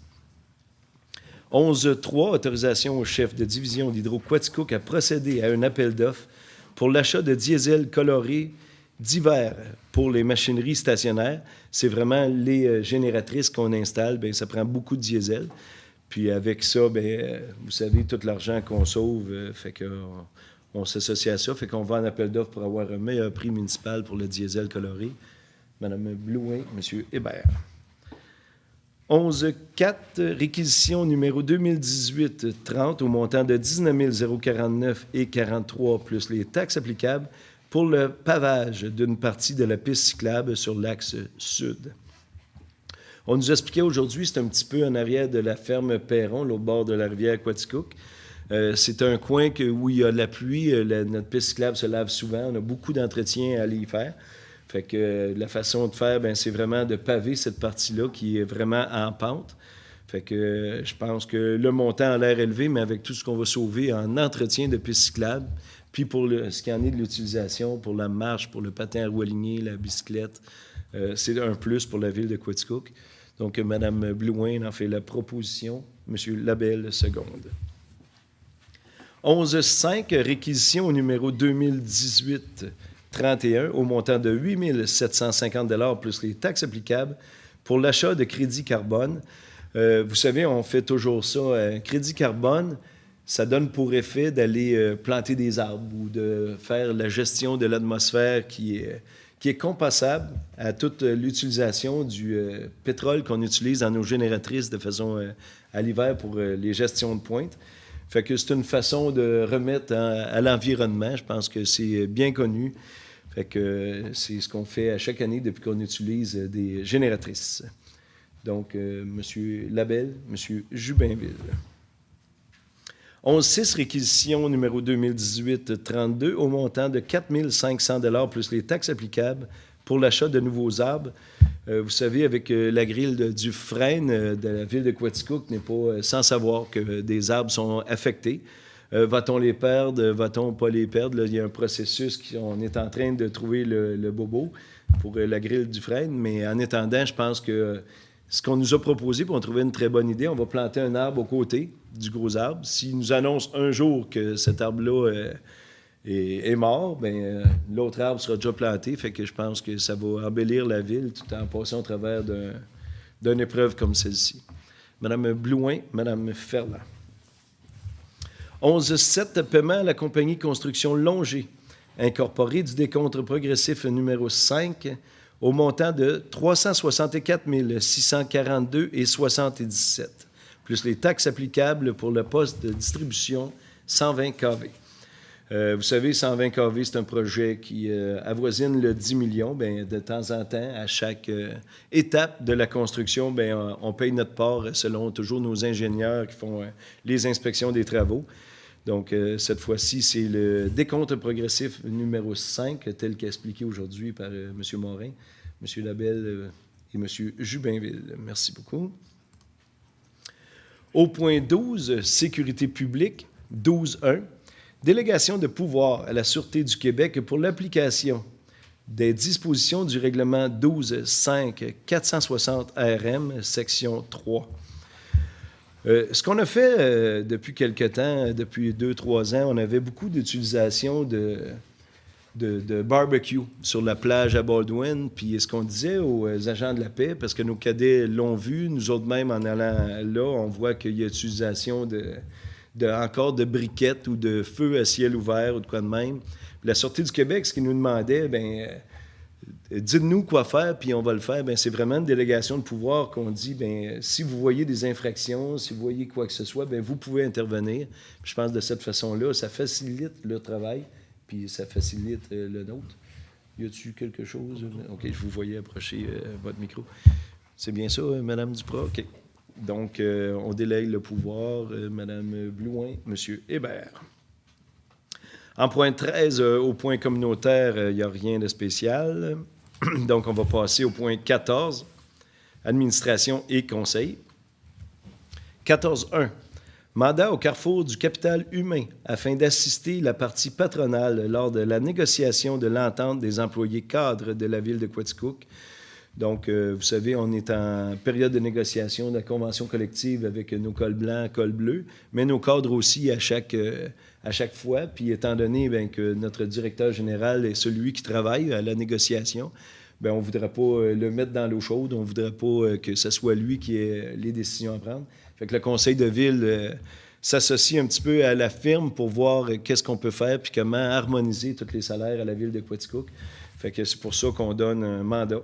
11.3, autorisation au chef de division d'Hydro-Quaticook à procéder à un appel d'offres pour l'achat de diesel coloré d'hiver pour les machineries stationnaires. C'est vraiment les génératrices qu'on installe. Bien, ça prend beaucoup de diesel. Puis avec ça, bien, vous savez, tout l'argent qu'on sauve, fait qu'on s'associe à ça. Fait qu'on va en appel d'offres pour avoir un meilleur prix municipal pour le diesel coloré. Mme Blouin, M. Hébert. 11.4, réquisition numéro 2018-30 au montant de 19 049 et 43 plus les taxes applicables pour le pavage d'une partie de la piste cyclable sur l'axe sud. On nous expliquait aujourd'hui, c'est un petit peu en arrière de la ferme Perron, au bord de la rivière Quaticook. C'est un coin où il y a de la pluie, notre piste cyclable se lave souvent, on a beaucoup d'entretien à aller y faire. Fait que la façon de faire, bien, c'est vraiment de paver cette partie-là qui est vraiment en pente. Fait que je pense que le montant a l'air élevé, mais avec tout ce qu'on va sauver en entretien de piste cyclable, Puis pour ce qui en est de l'utilisation, pour la marche, pour le patin à roue alignée, la bicyclette, c'est un plus pour la ville de Quaticook. Donc, Mme Blouin en fait la proposition, M. Labelle seconde. 11.5, réquisition au numéro 2018-31 au montant de 8 750 $ plus les taxes applicables pour l'achat de crédit carbone. Vous savez, on fait toujours ça. Crédit carbone, ça donne pour effet d'aller planter des arbres ou de faire la gestion de l'atmosphère qui est compensable à toute l'utilisation du pétrole qu'on utilise dans nos génératrices de façon à l'hiver pour les gestions de pointe. Fait que c'est une façon de remettre à l'environnement. Je pense que c'est bien connu. Fait que c'est ce qu'on fait à chaque année depuis qu'on utilise des génératrices. Donc, M. Labelle, M. Jubinville. 11.6, réquisition numéro 2018-32 au montant de 4 500 $ plus les taxes applicables pour l'achat de nouveaux arbres. Vous savez, avec la grille du Frêne de la ville de Quaticook, n'est pas sans savoir que des arbres sont affectés. Va-t-on les perdre? Va-t-on pas les perdre? Là, il y a un processus on est en train de trouver le bobo pour la grille du Frêne, mais en attendant, je pense que ce qu'on nous a proposé, pour on trouvait une très bonne idée, on va planter un arbre aux côtés du gros arbre. S'il nous annonce un jour que cet arbre-là est mort, bien, l'autre arbre sera déjà planté. Fait que je pense que ça va embellir la ville tout en passant au travers d'une épreuve comme celle-ci. Mme Blouin, Mme Ferland. 11.7, paiement à la compagnie Construction Longer, incorporée du décompte progressif numéro 5 au montant de 364 642,77 plus les taxes applicables pour le poste de distribution 120 kV. Vous savez, 120 kV, c'est un projet qui avoisine le 10 millions. Bien, de temps en temps, à chaque étape de la construction, bien, on paye notre part selon toujours nos ingénieurs qui font les inspections des travaux. Donc, cette fois-ci, c'est le décompte progressif numéro 5, tel qu'expliqué aujourd'hui par M. Morin, M. Labelle et M. Jubinville. Merci beaucoup. Au point 12, sécurité publique, 12.1, délégation de pouvoir à la Sûreté du Québec pour l'application des dispositions du règlement 12.5.460 RM, section 3. Ce qu'on a fait depuis quelque temps, depuis 2-3 ans, on avait beaucoup d'utilisation de barbecue sur la plage à Baldwin. Puis ce qu'on disait aux agents de la paix, parce que nos cadets l'ont vu, nous autres même en allant là, on voit qu'il y a utilisation encore de briquettes ou de feux à ciel ouvert ou de quoi de même. Puis la Sûreté du Québec, ce qu'ils nous demandait, bien, dites-nous quoi faire, puis on va le faire. Bien, c'est vraiment une délégation de pouvoir qu'on dit, bien, si vous voyez des infractions, si vous voyez quoi que ce soit, bien, vous pouvez intervenir. Puis je pense que de cette façon-là, ça facilite le travail, puis ça facilite le nôtre. Y a-t-il quelque chose? OK, je vous voyais approcher votre micro. C'est bien ça, Mme Duprat? OK. Donc, on délègue le pouvoir, Mme Blouin, M. Hébert. En point 13, au point communautaire, il n'y a rien de spécial. Donc, on va passer au point 14, administration et conseil. 14.1, mandat au carrefour du capital humain afin d'assister la partie patronale lors de la négociation de l'entente des employés cadres de la ville de Quaticook. Donc, vous savez, on est en période de négociation de la convention collective avec nos cols blancs, cols bleus, mais nos cadres aussi à chaque fois. Puis, étant donné bien, que notre directeur général est celui qui travaille à la négociation, bien, on ne voudrait pas le mettre dans l'eau chaude, on ne voudrait pas que ce soit lui qui ait les décisions à prendre. Fait que le conseil de ville s'associe un petit peu à la firme pour voir qu'est-ce qu'on peut faire puis comment harmoniser tous les salaires à la ville de Quaticook. Fait que c'est pour ça qu'on donne un mandat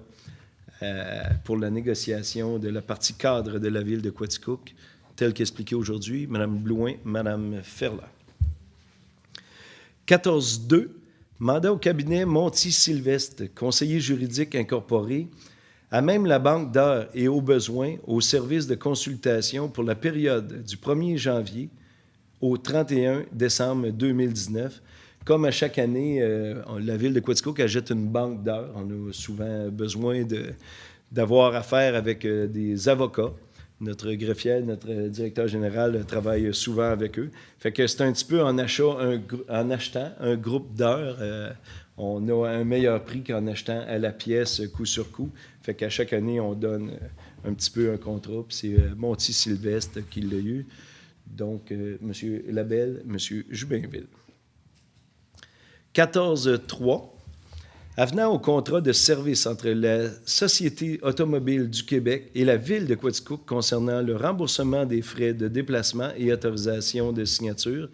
pour la négociation de la partie cadre de la ville de Quaticook, tel qu'expliqué aujourd'hui, Mme Blouin, Mme Ferland. 14.2, mandat au cabinet Monti-Sylvestre, conseiller juridique incorporé, à même la banque d'heures et au besoin au service de consultation pour la période du 1er janvier au 31 décembre 2019. Comme à chaque année, la ville de Quaticook achète une banque d'heures. On a souvent besoin d'avoir affaire avec des avocats Notre greffière, notre directeur général travaille souvent avec eux. Fait que c'est un petit peu en achetant un groupe d'heures, on a un meilleur prix qu'en achetant à la pièce coup sur coup. Fait qu'à chaque année, on donne un petit peu un contrat. Puis c'est Monty Sylvestre qui l'a eu. Donc, M. Labelle, M. Jubinville. 14.3. Avenant au contrat de service entre la Société automobile du Québec et la Ville de Quaticook concernant le remboursement des frais de déplacement et autorisation de signature.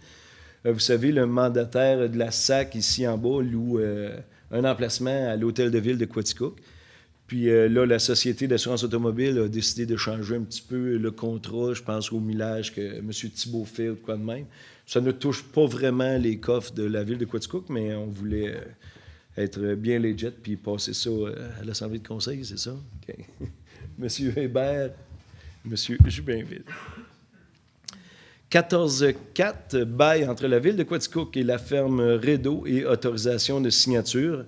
Vous savez, le mandataire de la SAC ici en bas loue un emplacement à l'Hôtel de Ville de Quaticook. Puis là, la Société d'assurance automobile a décidé de changer un petit peu le contrat, je pense au millage que M. Thibault fait ou de quoi de même. Ça ne touche pas vraiment les coffres de la Ville de Quaticook, mais on voulait être bien legit puis passer ça à l'Assemblée de conseil, c'est ça? OK. M. Hébert, M. Jubinville. 14.4, bail entre la Ville de Quaticook et la ferme Rédo et autorisation de signature.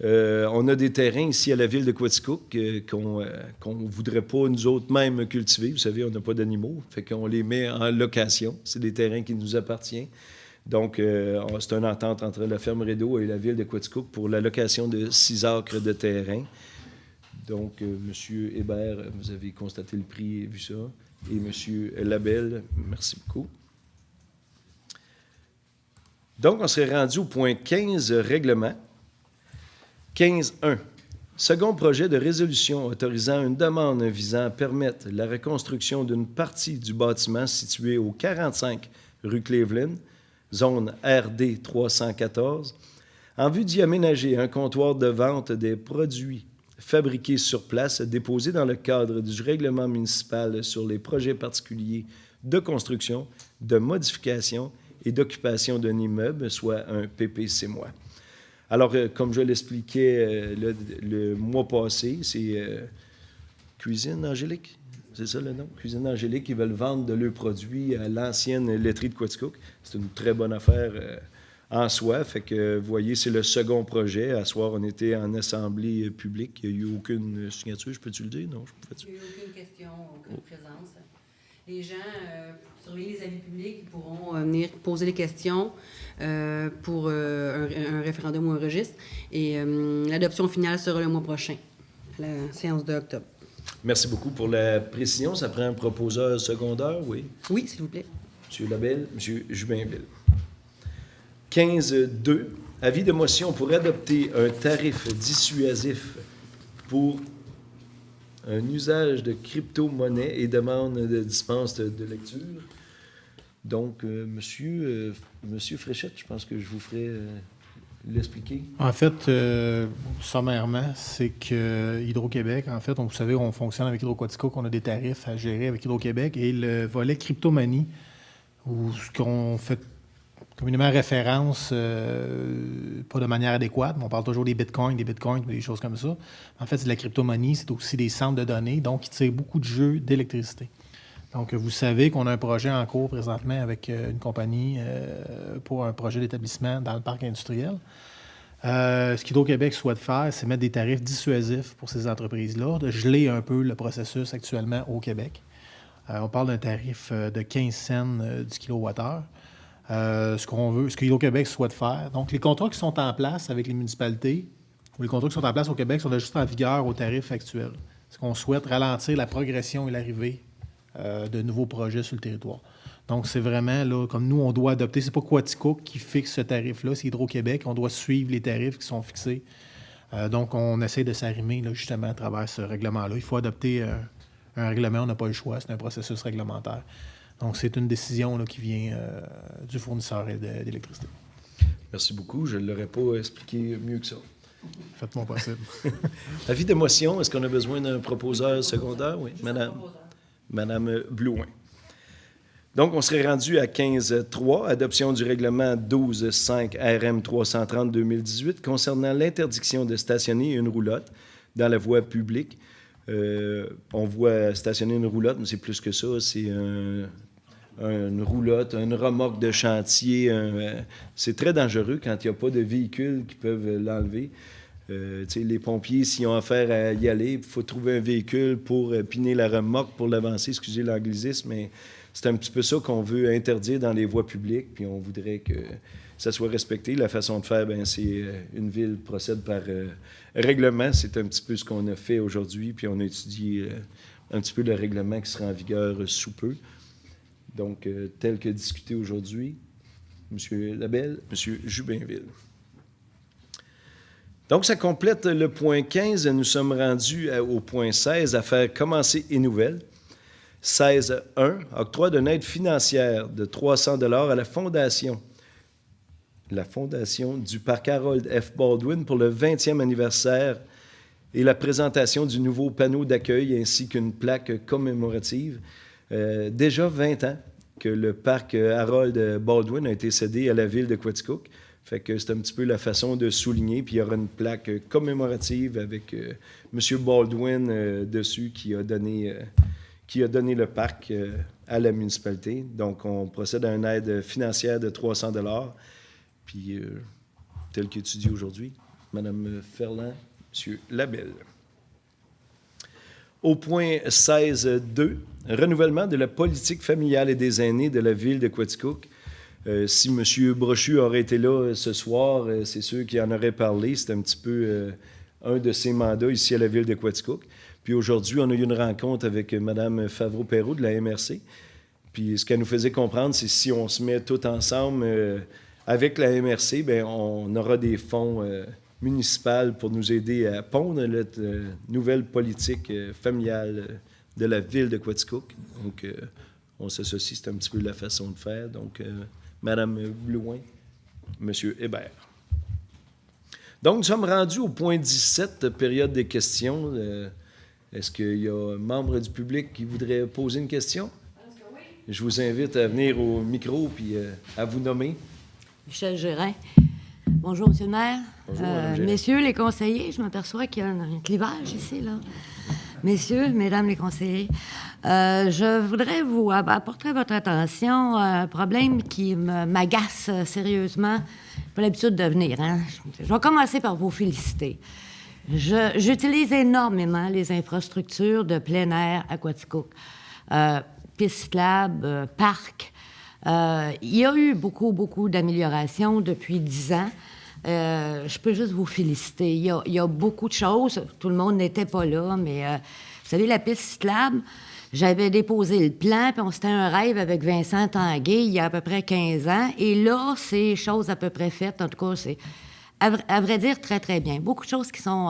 On a des terrains ici à la Ville de Quaticook qu'on ne voudrait pas nous autres même cultiver. Vous savez, on n'a pas d'animaux, fait qu'on les met en location. C'est des terrains qui nous appartiennent. Donc, c'est une entente entre la ferme Rédo et la Ville de Quaticook pour la location de 6 acres de terrain. Donc, M. Hébert, vous avez constaté le prix et vu ça. Et M. Labelle, merci beaucoup. Donc, on serait rendu au point 15, règlement. 15.1. Second projet de résolution autorisant une demande visant à permettre la reconstruction d'une partie du bâtiment situé au 45 rue Cleveland, zone RD 314, en vue d'y aménager un comptoir de vente des produits fabriqués sur place déposés dans le cadre du règlement municipal sur les projets particuliers de construction, de modification et d'occupation d'un immeuble, soit un PPC-moi. Alors, comme je l'expliquais le mois passé, c'est Cuisine Angélique, c'est ça le nom? Cuisine Angélique, qui veulent vendre de leurs produits à l'ancienne laiterie de Quaticook. C'est une très bonne affaire en soi. Fait que, vous voyez, c'est le second projet. À soir, on était en assemblée publique. Il n'y a eu aucune signature, je peux-tu le dire? Non, je peux-tu? Il n'y a eu aucune question, aucune présence. Les gens, pour surveiller les avis publics, ils pourront venir poser des questions pour un référendum ou un registre. Et l'adoption finale sera le mois prochain, à la séance de octobre. Merci beaucoup pour la précision. Ça prend un proposeur secondaire, oui? Oui, s'il vous plaît. M. Labelle, M. Jubinville. 15.2. Avis de motion pour adopter un tarif dissuasif pour un usage de crypto-monnaie et demande de dispense de lecture. Donc, Monsieur Fréchette, je pense que je vous ferai l'expliquer. En fait, sommairement, c'est que Hydro-Québec, en fait, vous savez, on fonctionne avec Hydro-Quaticook, on a des tarifs à gérer avec Hydro-Québec, et le volet cryptomanie, où ce qu'on fait communément référence, pas de manière adéquate, mais on parle toujours des bitcoins, des choses comme ça. En fait, c'est de la cryptomanie, c'est aussi des centres de données, donc qui tirent beaucoup de jeux d'électricité. Donc, vous savez qu'on a un projet en cours présentement avec une compagnie pour un projet d'établissement dans le parc industriel. Ce qu'Hydro-Québec souhaite faire, c'est mettre des tarifs dissuasifs pour ces entreprises-là, de geler un peu le processus actuellement au Québec. On parle d'un tarif de 15 cents du kilowattheure. Ce qu'Hydro-Québec souhaite faire. Donc, les contrats qui sont en place avec les municipalités ou les contrats qui sont en place au Québec sont juste en vigueur au tarif actuel. Ce qu'on souhaite ralentir la progression et l'arrivée de nouveaux projets sur le territoire. Donc, c'est vraiment, là, comme nous, on doit adopter, c'est pas Quaticook qui fixe ce tarif-là, c'est Hydro-Québec, on doit suivre les tarifs qui sont fixés. Donc, on essaie de s'arrimer, là, justement, à travers ce règlement-là. Il faut adopter un règlement, on n'a pas le choix, c'est un processus réglementaire. Donc, c'est une décision là, qui vient du fournisseur d'électricité. Merci beaucoup. Je ne l'aurais pas expliqué mieux que ça. Faites mon possible. Avis de motion, est-ce qu'on a besoin d'un proposeur secondaire? Oui, Madame Blouin. Donc, on serait rendu à 15.3, adoption du règlement 12.5 RM 330-2018 concernant l'interdiction de stationner une roulotte dans la voie publique. On voit stationner une roulotte, mais c'est plus que ça. C'est une roulotte, une remorque de chantier. C'est très dangereux quand il n'y a pas de véhicules qui peuvent l'enlever. Les pompiers, s'ils ont affaire à y aller, il faut trouver un véhicule pour piner la remorque, pour l'avancer, excusez l'anglicisme, mais c'est un petit peu ça qu'on veut interdire dans les voies publiques, puis on voudrait que ça soit respecté. La façon de faire, c'est une ville procède par règlement. C'est un petit peu ce qu'on a fait aujourd'hui, puis on a étudié un petit peu le règlement qui sera en vigueur sous peu. Donc, tel que discuté aujourd'hui, M. Labelle, M. Jubinville. Donc, ça complète le point 15. Nous sommes rendus au point 16, affaires commencées et nouvelles. 16.1, octroi d'une aide financière de 300 $ à la Fondation du Parc Harold F. Baldwin pour le 20e anniversaire et la présentation du nouveau panneau d'accueil ainsi qu'une plaque commémorative. Déjà 20 ans que le Parc Harold Baldwin a été cédé à la ville de Quaticook. Fait que c'est un petit peu la façon de souligner. Puis il y aura une plaque commémorative avec M. Baldwin dessus qui a donné le parc à la municipalité. Donc, on procède à une aide financière de 300 $. Puis, tel qu'étudié aujourd'hui, Mme Ferland, M. Labelle. Au point 16.2, renouvellement de la politique familiale et des aînés de la ville de Quaticook. Si M. Brochu aurait été là ce soir, c'est sûr qu'il en aurait parlé. C'est un petit peu un de ses mandats ici à la ville de Quaticook. Puis aujourd'hui, on a eu une rencontre avec Mme Favreau-Perrault de la MRC. Puis ce qu'elle nous faisait comprendre, c'est si on se met tout ensemble avec la MRC, bien, on aura des fonds municipaux pour nous aider à pondre notre nouvelle politique familiale de la ville de Quaticook. Donc, on s'associe, c'est un petit peu la façon de faire. Donc, Mme Blouin, M. Hébert. Donc, nous sommes rendus au point 17, période des questions. Est-ce qu'il y a un membre du public qui voudrait poser une question? Oui. Je vous invite à venir au micro puis à vous nommer. Michel Gérin. Bonjour, M. le maire. Bonjour, Mme Gérin. Messieurs les conseillers, je m'aperçois qu'il y a un clivage ici, là. Messieurs, mesdames les conseillers, je voudrais vous apporter à votre attention un problème qui m'agace sérieusement. J'ai pas l'habitude de venir, hein? Je vais commencer par vous féliciter. J'utilise énormément les infrastructures de plein air à Quaticook. Pistes cyclables, parcs. Il y a eu beaucoup d'améliorations depuis 10 ans. Je peux juste vous féliciter. Il y a beaucoup de choses. Tout le monde n'était pas là, mais vous savez, la piste cyclable, j'avais déposé le plan, puis c'était un rêve avec Vincent Tanguay il y a à peu près 15 ans. Et là, c'est chose à peu près faite. En tout cas, c'est, à vrai dire, très, très bien. Beaucoup de choses qui sont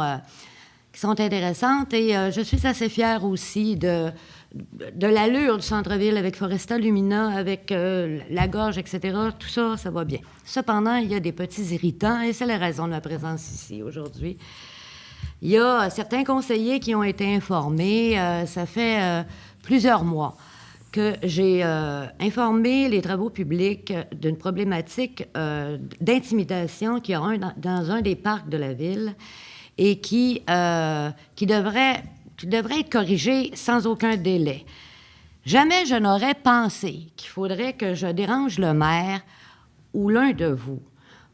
intéressantes. Et je suis assez fière aussi de l'allure du centre-ville avec Foresta Lumina, avec la gorge, etc. Tout ça, ça va bien. Cependant, il y a des petits irritants, et c'est la raison de ma présence ici aujourd'hui. Il y a certains conseillers qui ont été informés. Ça fait plusieurs mois que j'ai informé les travaux publics d'une problématique d'intimidation qu'il y a dans un des parcs de la ville et qui devrait être corrigé sans aucun délai. Jamais je n'aurais pensé qu'il faudrait que je dérange le maire ou l'un de vous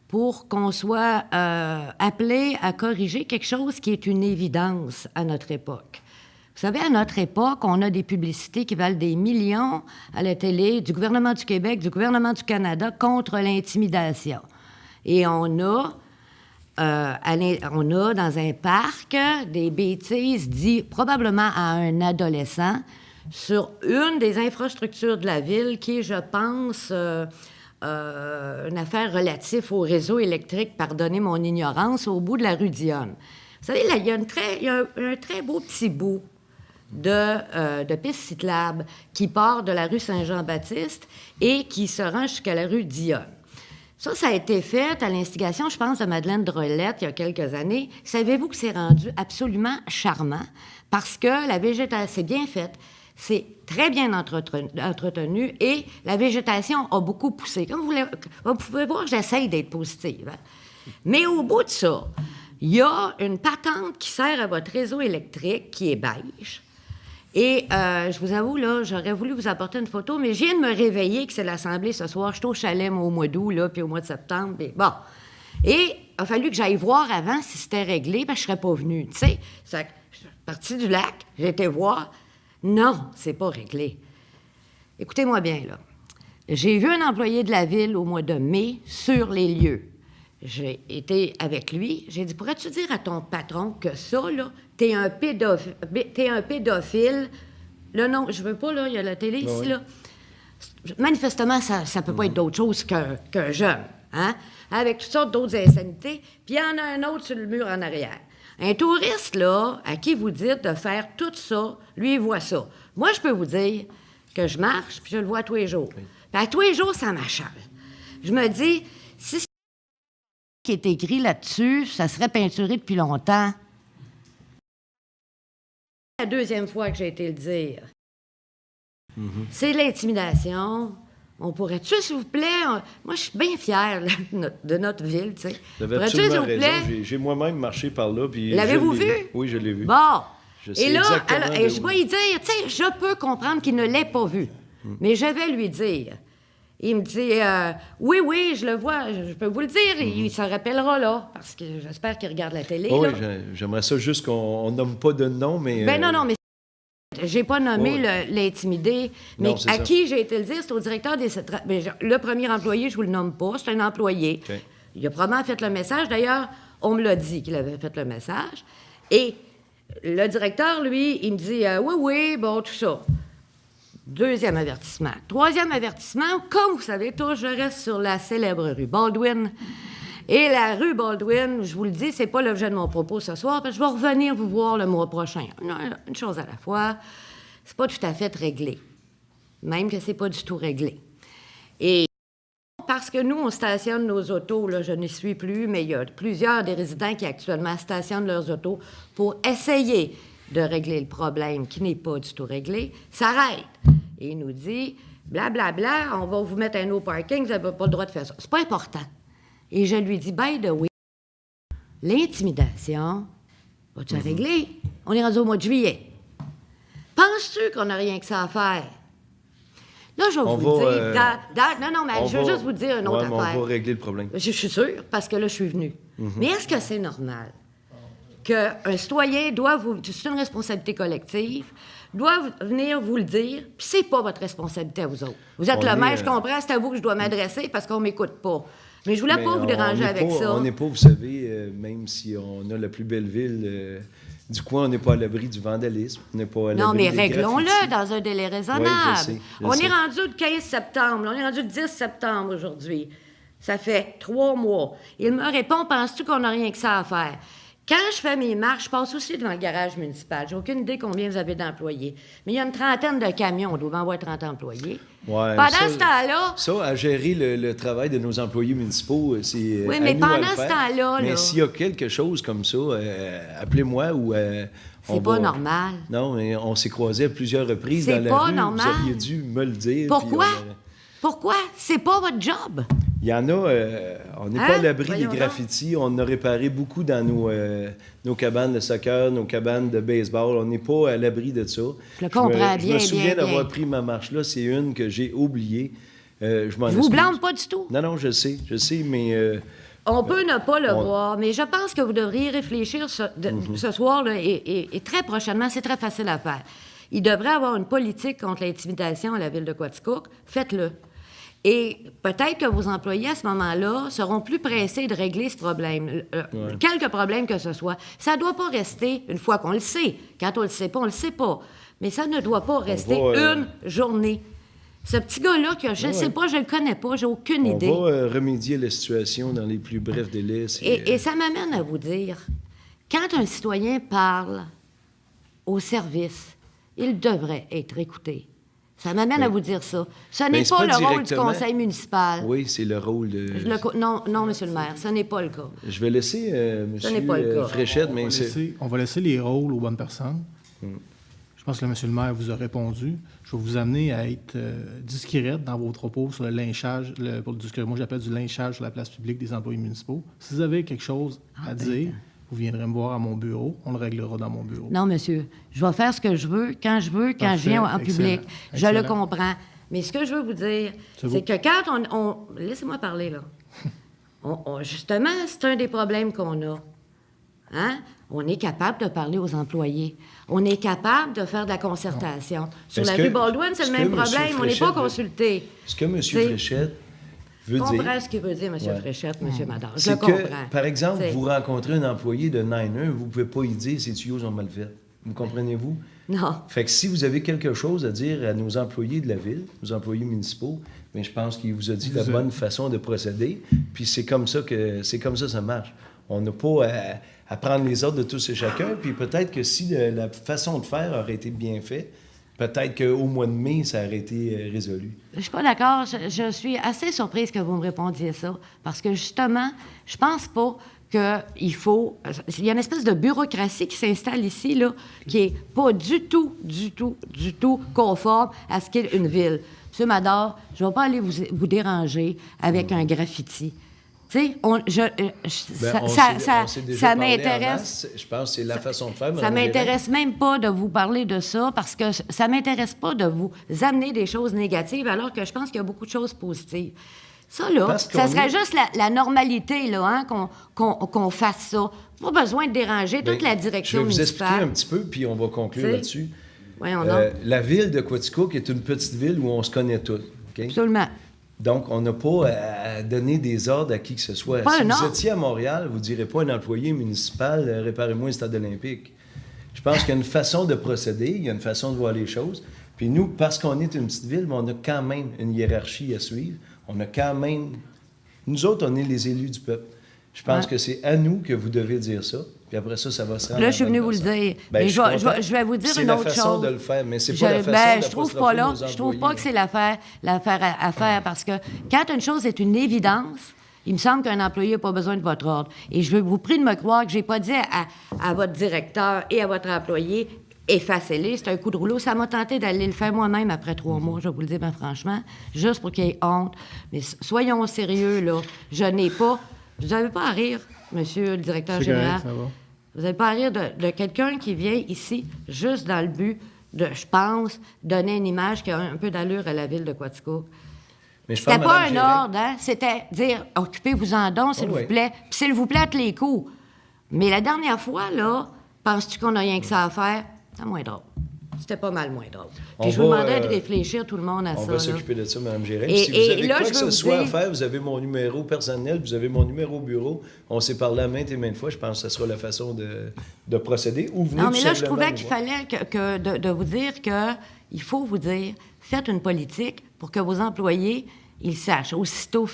pour qu'on soit appelé à corriger quelque chose qui est une évidence à notre époque. Vous savez, à notre époque, on a des publicités qui valent des millions à la télé du gouvernement du Québec, du gouvernement du Canada contre l'intimidation. Et on a dans un parc des bêtises dites probablement à un adolescent sur une des infrastructures de la ville qui est, je pense, une affaire relative au réseau électrique, pardonnez mon ignorance, au bout de la rue Dionne. Vous savez, là, il y a un très beau petit bout de piste cyclable qui part de la rue Saint-Jean-Baptiste et qui se rend jusqu'à la rue Dionne. Ça a été fait à l'instigation, je pense, de Madeleine Drolette, il y a quelques années. Savez-vous que c'est rendu absolument charmant parce que la végétation, c'est bien fait, c'est très bien entretenu et la végétation a beaucoup poussé. Comme vous pouvez voir, j'essaye d'être positive. Hein? Mais au bout de ça, il y a une patente qui sert à votre réseau électrique qui est beige. Et je vous avoue, là, j'aurais voulu vous apporter une photo, mais je viens de me réveiller que c'est l'Assemblée ce soir. Je suis au chalet, moi, au mois d'août, là, puis au mois de septembre. Puis bon. Et a fallu que j'aille voir avant si c'était réglé, parce que je ne serais pas venue, tu sais. Je suis partie du lac, j'ai été voir. Non, c'est pas réglé. Écoutez-moi bien, là. J'ai vu un employé de la ville au mois de mai sur les lieux. J'ai été avec lui. J'ai dit, pourrais-tu dire à ton patron que ça, là, t'es un pédophile. Là, non, je veux pas, là, il y a la télé ici, là. Manifestement, ça peut pas être d'autre chose qu'un jeune, hein? Avec toutes sortes d'autres insanités. Puis il y en a un autre sur le mur en arrière. Un touriste, là, à qui vous dites de faire tout ça, lui, il voit ça. Moi, je peux vous dire que je marche, puis je le vois tous les jours. Puis à tous les jours, ça m'achale. Je me dis, si c'est qui est écrit là-dessus, ça serait peinturé depuis longtemps. La deuxième fois que j'ai été le dire. C'est l'intimidation. On pourrait-tu, s'il vous plaît... Moi, je suis bien fière là, de notre ville, tu sais. Vous avez Pourrais-tu, absolument s'il vous raison. plaît? J'ai moi-même marché par là. Puis L'avez-vous je l'ai vu? Oui, je l'ai vu. Bon. Je sais Et là, exactement alors, de je où. vais lui dire, tu sais, je peux comprendre qu'il ne l'ait pas vu, mais je vais lui dire. Il me dit, oui, je le vois, je peux vous le dire, il se rappellera, là, parce que j'espère qu'il regarde la télé, Oh, là. oui, j'aimerais ça juste qu'on nomme pas de nom, mais... Ben non, mais j'ai pas nommé Ouais. l'intimidé, mais Non, c'est à ça. qui j'ai été le dire, c'est au directeur des... Le premier employé, je vous le nomme pas, c'est un employé. OK. Il a probablement fait le message. D'ailleurs, on me l'a dit qu'il avait fait le message. Et le directeur, lui, il me dit, oui, bon, tout ça. Deuxième avertissement. Troisième avertissement, comme vous savez tous, je reste sur la célèbre rue Baldwin. Et la rue Baldwin, je vous le dis, c'est pas l'objet de mon propos ce soir, parce que je vais revenir vous voir le mois prochain. Une chose à la fois, c'est pas tout à fait réglé. Même que c'est pas du tout réglé. Et parce que nous, on stationne nos autos, là, je n'y suis plus, mais il y a plusieurs des résidents qui actuellement stationnent leurs autos pour essayer de régler le problème qui n'est pas du tout réglé, s'arrête. Et il nous dit, blablabla, on va vous mettre un no parking, vous n'avez pas le droit de faire ça. C'est pas important. Et je lui dis, by the way, l'intimidation, vas-tu la régler? On est rendu au mois de juillet. Penses-tu qu'on n'a rien que ça à faire? Là, je vais On vous va, dire... non, mais je veux juste vous dire une autre mais affaire. on va régler le problème. Je suis sûre, parce que là, je suis venue. Mais est-ce que c'est normal qu'un citoyen doit vous... C'est une responsabilité collective, doit venir vous le dire, puis c'est pas votre responsabilité à vous autres. Vous êtes On le maire, est, je comprends, c'est à vous que je dois m'adresser parce qu'on m'écoute pas. Mais je voulais Mais pas vous déranger avec ça. On n'est pas, vous savez, même si on a la plus belle ville du coin, on n'est pas à l'abri du vandalisme. On n'est pas à Non, l'abri mais des réglons-le graffitis. dans un délai raisonnable. Oui, je sais. On est rendu le 15 septembre, on est rendu le 10 septembre aujourd'hui. Ça fait 3 mois. Il me répond, penses-tu qu'on n'a rien que ça à faire? Quand je fais mes marches, je passe aussi devant le garage municipal. J'ai aucune idée combien vous avez d'employés. Mais il y a une trentaine de camions. On doit avoir 30 employés. Ouais, Pendant ça, ce temps-là... Ça, à gérer le travail de nos employés municipaux, c'est Oui, à mais nous à pendant le ce faire. temps-là, Mais là- s'il y a quelque chose comme ça, appelez-moi ou... C'est pas normal. Non, mais on s'est croisés à plusieurs reprises C'est dans la pas rue. normal. Vous auriez dû me le dire. Pourquoi? puis Pourquoi? C'est pas votre job. Il y en a, on n'est Hein? pas à l'abri Voyons des donc. graffitis. On en a réparé beaucoup dans nos cabanes de soccer, nos cabanes de baseball. On n'est pas à l'abri de ça. Je le comprends Je bien, me souviens bien, d'avoir bien. pris ma marche là. C'est une que j'ai oubliée. Je m'en Je vous excuse. blâme pas du tout. Non, je sais, mais... On peut ne pas le on- voir, mais je pense que vous devriez réfléchir ce soir là, et très prochainement. C'est très facile à faire. Il devrait y avoir une politique contre l'intimidation à la ville de Quaticook. Faites-le. Et peut-être que vos employés, à ce moment-là, seront plus pressés de régler ce problème, quelque problème que ce soit. Ça ne doit pas rester, une fois qu'on le sait. Quand on le sait pas, on le sait pas. Mais ça ne doit pas rester va, une journée. Ce petit gars-là, je ne sais pas, je le connais pas, j'ai aucune On idée. va remédier à la situation dans les plus brefs délais. Et ça m'amène à vous dire, quand un citoyen parle au service, il devrait être écouté. Ça m'amène à vous dire ça. Ce n'est c'est pas pas le rôle du directement. conseil municipal. Oui, c'est le rôle de... Non, monsieur le maire, ce n'est pas le cas. Je vais laisser n'est pas le M. cas. Fréchette, On mais va on va laisser les rôles aux bonnes personnes. Je pense que monsieur le maire vous a répondu. Je vais vous amener à être discrète dans vos propos sur le lynchage, pour ce que moi j'appelle du lynchage sur la place publique des employés municipaux. Si vous avez quelque chose à dire, vous viendrez me voir à mon bureau. On le réglera dans mon bureau. Non, monsieur, je vais faire ce que je veux, quand je veux, quand je viens en Parfait, public. excellent, Je le excellent. comprends. Mais ce que je veux vous dire, C'est c'est beau. que quand on... Laissez-moi parler, là. Justement, c'est un des problèmes qu'on a. Hein? On est capable de parler aux employés. On est capable de faire de la concertation. Sur la rue Baldwin, c'est le même problème. On n'est pas consulté. Ce que M. Fréchette veut dire... Je comprends ce qu'il veut dire, M. Fréchette, M. Madard. Je C'est comprends. que, par exemple, vous rencontrez un employé de 9-1, vous ne pouvez pas y dire « ces tuyaux sont mal faits ». Vous comprenez-vous? Non. Fait que si vous avez quelque chose à dire à nos employés de la ville, nos employés municipaux, bien, je pense qu'il vous a dit la bonne façon de procéder, puis c'est comme ça que ça marche. On n'a pas à prendre les ordres de tous et chacun, puis peut-être que si la façon de faire aurait été bien faite, peut-être qu'au mois de mai, ça aurait été résolu. Je suis pas d'accord. Je suis assez surprise que vous me répondiez ça, parce que justement, je pense pas qu'il faut... Il y a une espèce de bureaucratie qui s'installe ici, là, qui est pas du tout conforme à ce qu'est une ville. M. Madard, je ne vais pas aller vous déranger avec un graffiti. Tu sais, ça m'intéresse. Je pense que c'est la façon de faire. Ça m'intéresse même pas de vous parler de ça, parce que ça m'intéresse pas de vous amener des choses négatives, alors que je pense qu'il y a beaucoup de choses positives. Ça, là, ça serait juste la normalité, là, hein, qu'on fasse ça. Pas besoin de déranger toute la direction municipale. Je vais vous expliquer un petit peu, puis on va conclure là-dessus. Voyons donc. La ville de Quaticook est une petite ville où on se connaît tous. Okay? Absolument. Donc, on n'a pas à donner des ordres à qui que ce soit. Si vous étiez à Montréal, vous ne direz pas à un employé municipal « réparez-moi un stade olympique ». Je pense qu'il y a une façon de procéder, il y a une façon de voir les choses. Puis nous, parce qu'on est une petite ville, on a quand même une hiérarchie à suivre. On a quand même... Nous autres, on est les élus du peuple. Je pense que c'est à nous que vous devez dire ça. Puis après ça, ça va se rendre. Là, je suis venu vous le dire. Mais je vais vous dire une autre chose. C'est la façon de le faire, mais c'est pas la façon de je trouve pas là. Je trouve pas que c'est l'affaire à faire, parce que quand une chose est une évidence, il me semble qu'un employé n'a pas besoin de votre ordre. Et je vous prie de me croire que j'ai pas dit à votre directeur et à votre employé « effacez-les », c'est un coup de rouleau. Ça m'a tenté d'aller le faire moi-même après 3 mois, je vais vous le dire bien franchement, juste pour qu'il y ait honte. Mais soyons sérieux, là. Je n'ai pas... Vous n'avez pas à rire, monsieur le directeur général. Correct, ça va. Vous n'avez pas à rire de quelqu'un qui vient ici juste dans le but de, je pense, donner une image qui a un peu d'allure à la ville de Quaticook. C'était pas un ordre, hein? C'était dire « occupez-vous-en donc, s'il vous plaît », puis s'il vous plaît, à tous les coups. Mais la dernière fois, là, penses-tu qu'on n'a rien que ça à faire? C'est moins drôle. C'était pas mal moins drôle. Puis je vous demanderais de réfléchir tout le monde à ça. On va s'occuper de ça, Mme Gérin. Et, si vous avez là, quoi que ce soit à faire, vous avez mon numéro personnel, vous avez mon numéro bureau. On s'est parlé à maintes et maintes fois. Je pense que ce sera la façon de procéder. Ou venez non, mais là, je trouvais qu'il fallait de vous dire qu'il faut vous dire, faites une politique pour que vos employés, ils sachent. Aussitôt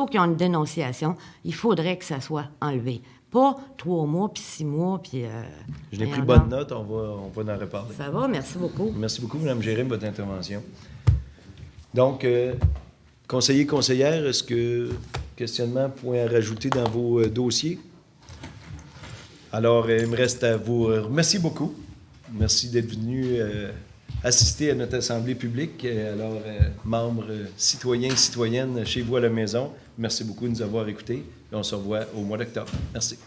qu'ils ont une dénonciation, il faudrait que ça soit enlevé. Pas 3 mois, puis 6 mois, puis... Je n'ai pris bonne note, on va en reparler. Ça va, merci beaucoup. Merci beaucoup, Mme Gérin, de votre intervention. Donc, conseiller, conseillère, est-ce que questionnement, point à rajouter dans vos dossiers? Alors, il me reste à vous remercier beaucoup. Merci d'être venu assister à notre assemblée publique. Alors, membres, citoyens, citoyennes, chez vous à la maison, merci beaucoup de nous avoir écoutés. Et on se revoit au mois d'octobre. Merci.